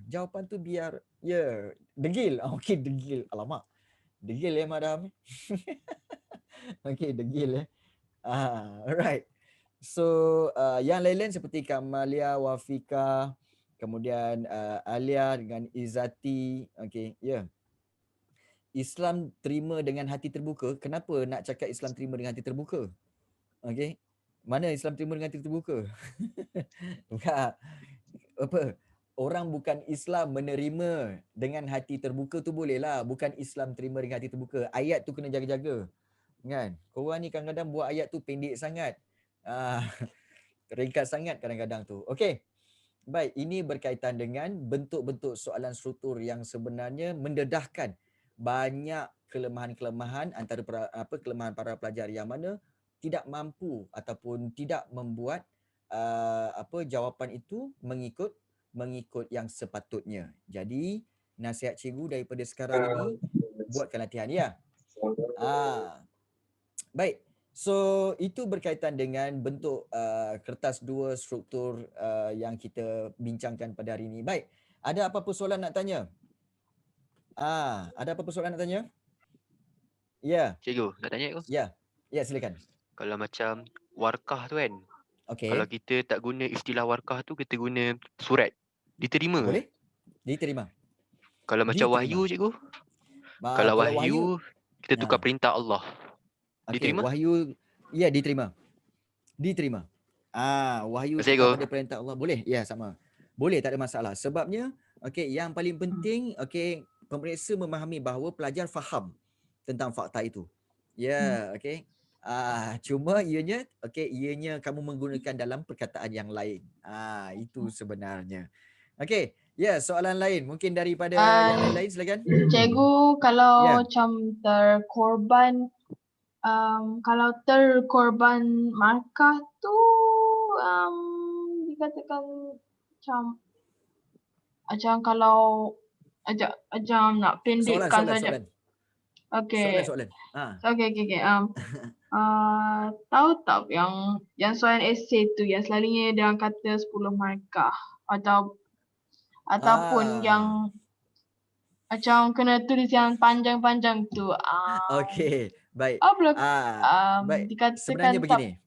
S1: Jawapan tu biar degil. Okey, degil. Alamak. Degil madam. Okey, degil alright. So, yang lain-lain seperti Kamalia, Wafika, kemudian Alia dengan Izzati. Okey, Islam terima dengan hati terbuka. Kenapa nak cakap Islam terima dengan hati terbuka? Okey. Mana Islam terima dengan hati terbuka? Bukan. Orang bukan Islam menerima dengan hati terbuka tu bolehlah. Bukan Islam terima dengan hati terbuka. Ayat tu kena jaga-jaga. Kan? Korang ni kadang-kadang buat ayat tu pendek sangat. Ringkas sangat kadang-kadang tu. Okey. Baik, ini berkaitan dengan bentuk-bentuk soalan struktur yang sebenarnya mendedahkan banyak kelemahan-kelemahan antara kelemahan para pelajar yang mana tidak mampu ataupun tidak membuat jawapan itu mengikut yang sepatutnya. Jadi nasihat cikgu daripada sekarang ini, buatkan latihan Baik. So itu berkaitan dengan bentuk kertas 2 struktur yang kita bincangkan pada hari ini. Baik. Ada apa-apa soalan nak tanya? Ada apa-apa soalan nak tanya? Ya.
S7: Cikgu, nak tanya aku?
S1: Ya, silakan.
S7: Kalau macam warkah tu kan, kalau
S1: Okey.
S7: kita tak guna istilah warkah tu, kita guna surat. Diterima ke?
S1: Boleh? Diterima.
S7: Kalau macam
S1: Diterima.
S7: wahyu cikgu,
S1: Kalau wahyu,
S7: wahyu kita tukar
S1: ha.
S7: perintah Allah.
S1: Okey,
S7: Diterima?
S1: wahyu ya diterima. Diterima. Wahyu
S7: Terima kasih,
S1: tukar
S7: cikgu.
S1: pada perintah Allah. Boleh? Ya, sama. Boleh, tak ada masalah. Sebabnya, okey, yang paling penting, okey, pemeriksa memahami bahawa pelajar faham tentang fakta itu. Ya, okey. Cuma ianya, okey, ianya kamu menggunakan dalam perkataan yang lain. Itu sebenarnya. Okey, ya, soalan lain mungkin daripada yang lain-lain, silakan.
S3: Cikgu, kalau
S1: Ya.
S3: macam kalau terkorban markah tu dikatakan macam kalau macam nak pendekkan saja.
S1: Soalan.
S3: Okey.
S1: Soalan.
S3: Okey. Tahu tak yang soalan esei tu yang selalunya dia orang kata 10 markah ataupun yang macam kena tulis yang panjang-panjang tu.
S1: Okey, baik. Baik.
S3: Dikatakan
S1: Sebenarnya begini.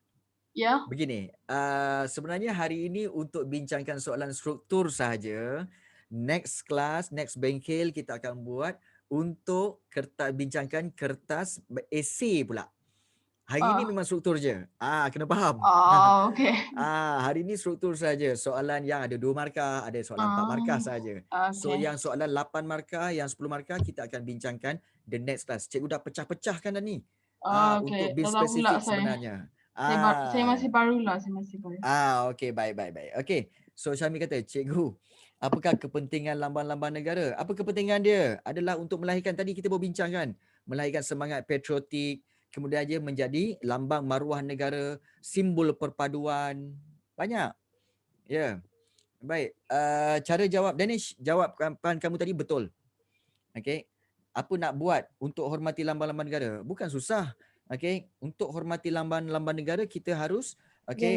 S3: Ya.
S1: Begini, sebenarnya hari ini untuk bincangkan soalan struktur sahaja. Next class, next bengkel kita akan buat untuk bincangkan kertas esei pula. Hari ini memang struktur je. Kena faham.
S3: Okey.
S1: Hari ini struktur saja. Soalan yang ada 2 markah, ada soalan 4 markah saja. So
S3: Okey.
S1: yang soalan 8 markah, yang 10 markah kita akan bincangkan the next class. Cikgu dah pecah-pecahkan dah ni. Untuk
S3: Okey.
S1: be
S3: Tak tahu pula
S1: spesifik
S3: saya.
S1: sebenarnya.
S3: Saya masih baru.
S1: Okey, baik. Okey. So Syamil kata, cikgu, apakah kepentingan lambang-lambang negara? Apa kepentingan dia? Adalah untuk melahirkan, tadi kita berbincangkan, melahirkan semangat patriotik, kemudian dia menjadi lambang maruah negara, simbol perpaduan. Banyak. Ya. Baik. Cara jawab, Danish, jawapan kamu tadi betul. Okey. Apa nak buat untuk hormati lambang-lambang negara? Bukan susah. Okey, untuk hormati lambang-lambang negara kita harus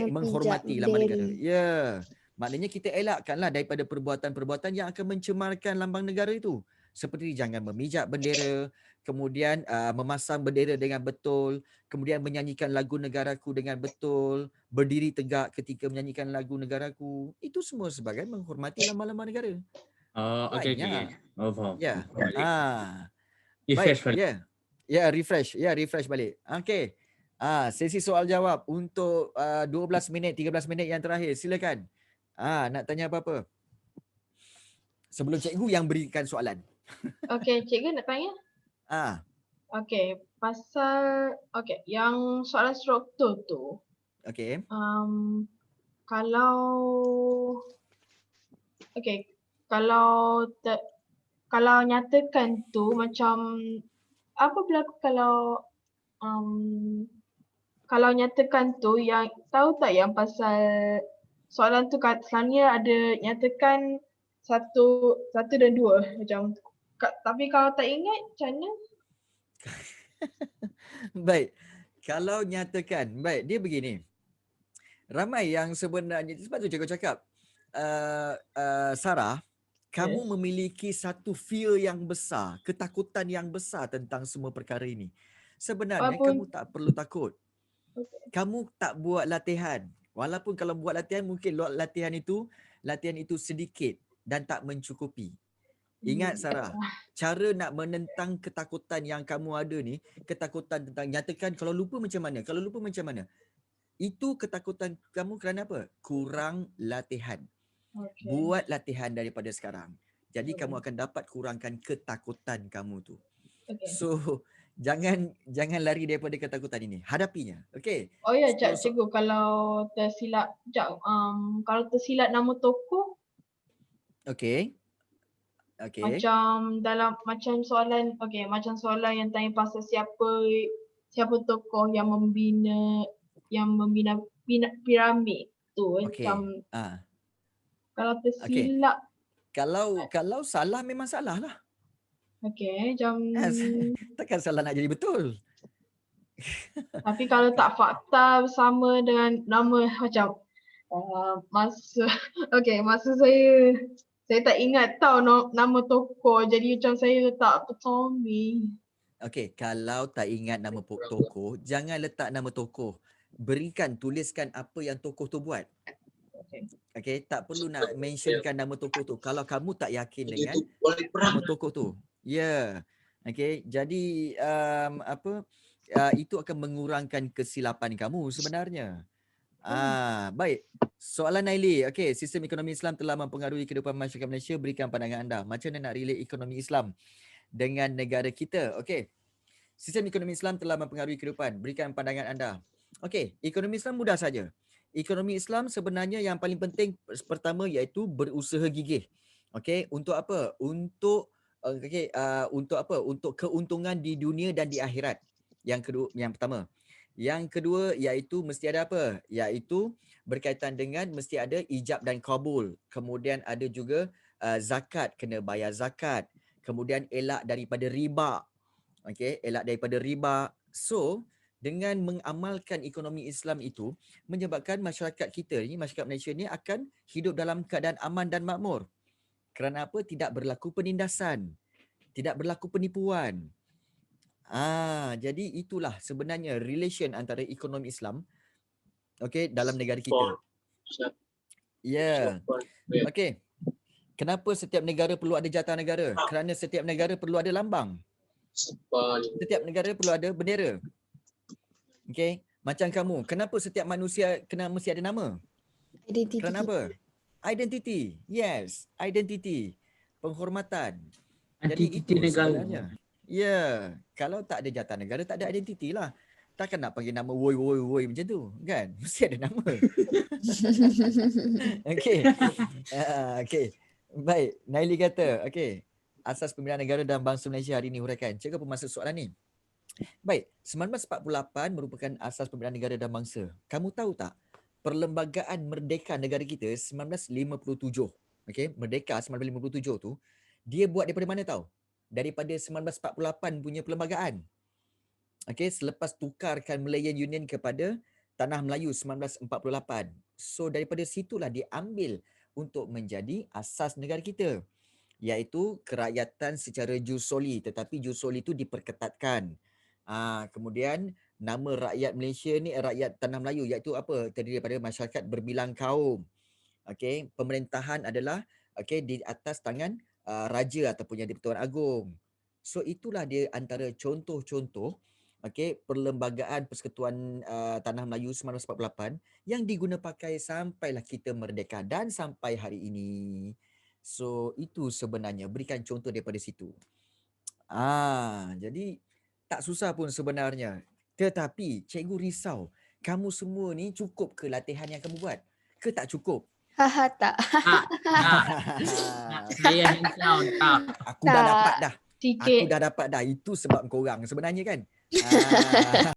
S1: menghormati lambang negara. Ya. Maknanya kita elakkanlah daripada perbuatan-perbuatan yang akan mencemarkan lambang negara itu. Seperti jangan memijak bendera, kemudian memasang bendera dengan betul, kemudian menyanyikan lagu negaraku dengan betul, berdiri tegak ketika menyanyikan lagu negaraku. Itu semua sebagai menghormati lambang-lambang negara.
S6: Okey.
S1: Banyak.
S6: Faham.
S1: Ya.
S6: Refresh
S1: Baik.
S6: balik.
S1: Refresh balik. Okey. Sesi soal jawab untuk 12 minit, 13 minit yang terakhir. Silakan. Nak tanya apa-apa? Sebelum cikgu yang berikan soalan.
S3: Okey, cikgu nak tanya? Okey, yang soalan struktur tu.
S1: Okey.
S3: Kalau nyatakan tu macam apa berlaku kalau nyatakan tu, yang tahu tak yang pasal soalan tu selalunya ada nyatakan satu dan 2 macam, tapi kalau tak ingat macam mana?
S1: Baik. Kalau nyatakan, baik, dia begini. Ramai yang sebenarnya, sebab tu cikgu cakap, Sarah, kamu memiliki satu fear yang besar, ketakutan yang besar tentang semua perkara ini. Sebenarnya kamu tak perlu takut. Kamu tak buat latihan. Walaupun kalau buat latihan, mungkin latihan itu sedikit dan tak mencukupi. Ingat Sarah, cara nak menentang ketakutan yang kamu ada ni, ketakutan tentang nyatakan kalau lupa macam mana? Kalau lupa macam mana? Itu ketakutan kamu kerana apa? Kurang latihan. Buat latihan daripada sekarang. Jadi kamu akan dapat kurangkan ketakutan kamu tu. So jangan lari daripada ketakutan ini. Hadapinya. Okey.
S3: Oh ya, cikgu, kalau tersilap nama tokoh.
S1: Okey.
S3: Macam soalan yang tanya pasal siapa tokoh yang membina piramid tu. Macam kalau tersilap.
S1: Kalau salah memang salah lah.
S3: Okey, macam
S1: takkan salah nak jadi betul.
S3: Tapi kalau tak fakta sama dengan nama macam masa saya tak ingat tahu nama tokoh, jadi macam saya letak Tommy.
S1: Okey, kalau tak ingat nama tokoh, jangan letak nama tokoh. tuliskan apa yang tokoh tu buat.
S3: Okay.
S1: Okay, tak perlu nak mentionkan nama tokoh tu kalau kamu tak yakin dengan nama tokoh tu. Ya. Okay, jadi itu akan mengurangkan kesilapan kamu sebenarnya. Baik. Soalan Naili. Okay, sistem ekonomi Islam telah mempengaruhi kehidupan masyarakat Malaysia. Berikan pandangan anda. Macam mana nak relate ekonomi Islam dengan negara kita? Okay. Sistem ekonomi Islam telah mempengaruhi kehidupan. Berikan pandangan anda. Okay, ekonomi Islam mudah saja. Ekonomi Islam sebenarnya yang paling penting pertama iaitu berusaha gigih. Okay, untuk apa? Untuk Untuk keuntungan di dunia dan di akhirat. Yang pertama. Yang kedua iaitu mesti ada apa? Iaitu berkaitan dengan mesti ada ijab dan kabul. Kemudian ada juga zakat, kena bayar zakat. Kemudian elak daripada riba. Okey, elak daripada riba. So, dengan mengamalkan ekonomi Islam itu menyebabkan masyarakat kita ni, masyarakat Malaysia ni akan hidup dalam keadaan aman dan makmur. Kerana apa? Tidak berlaku penindasan. Tidak berlaku penipuan. Jadi itulah sebenarnya relation antara ekonomi Islam dalam negara kita. Ya. Okey. Kenapa setiap negara perlu ada jatah negara? Kerana setiap negara perlu ada lambang. Setiap negara perlu ada bendera. Okey. Macam kamu, kenapa setiap manusia mesti ada nama?
S4: Identiti.
S1: Kerana apa? Identity. Yes, identity. Penghormatan. Jadi itu sebenarnya. Ya, kalau tak ada jatah negara, tak ada identiti lah. Takkan nak panggil nama woi macam tu, kan? Mesti ada nama. Okey. Okey. Baik, Naili kata, okey. Asas Pembinaan Negara dan Bangsa Malaysia hari ini huraikan. Cikgu apa maksud soalan ni? Baik, 1948 merupakan asas Pembinaan Negara dan Bangsa. Kamu tahu tak? Perlembagaan Merdeka negara kita 1957. Okey, Merdeka 1957 tu dia buat daripada mana tahu? Daripada 1948 punya perlembagaan. Okey, selepas tukarkan Malayan Union kepada Tanah Melayu 1948. So daripada situlah diambil untuk menjadi asas negara kita, iaitu kerakyatan secara jus soli, tetapi jus soli itu diperketatkan. Kemudian nama rakyat Malaysia ni rakyat Tanah Melayu, iaitu apa? Terdiri daripada masyarakat berbilang kaum. Okey, pemerintahan adalah di atas tangan raja ataupun yang di-Pertuan Agong. So itulah dia antara contoh-contoh perlembagaan Persekutuan Tanah Melayu 1948 yang diguna pakai sampailah kita merdeka dan sampai hari ini. So itu sebenarnya, berikan contoh daripada situ. Jadi tak susah pun sebenarnya. Tetapi cikgu risau, kamu semua ni cukup ke latihan yang kamu buat? Ke tak cukup?
S4: Tak.
S6: Saya hands down, tak.
S1: Aku dah dapat dah.
S3: Sikit.
S1: Aku dah dapat dah. Itu sebab korang sebenarnya kan.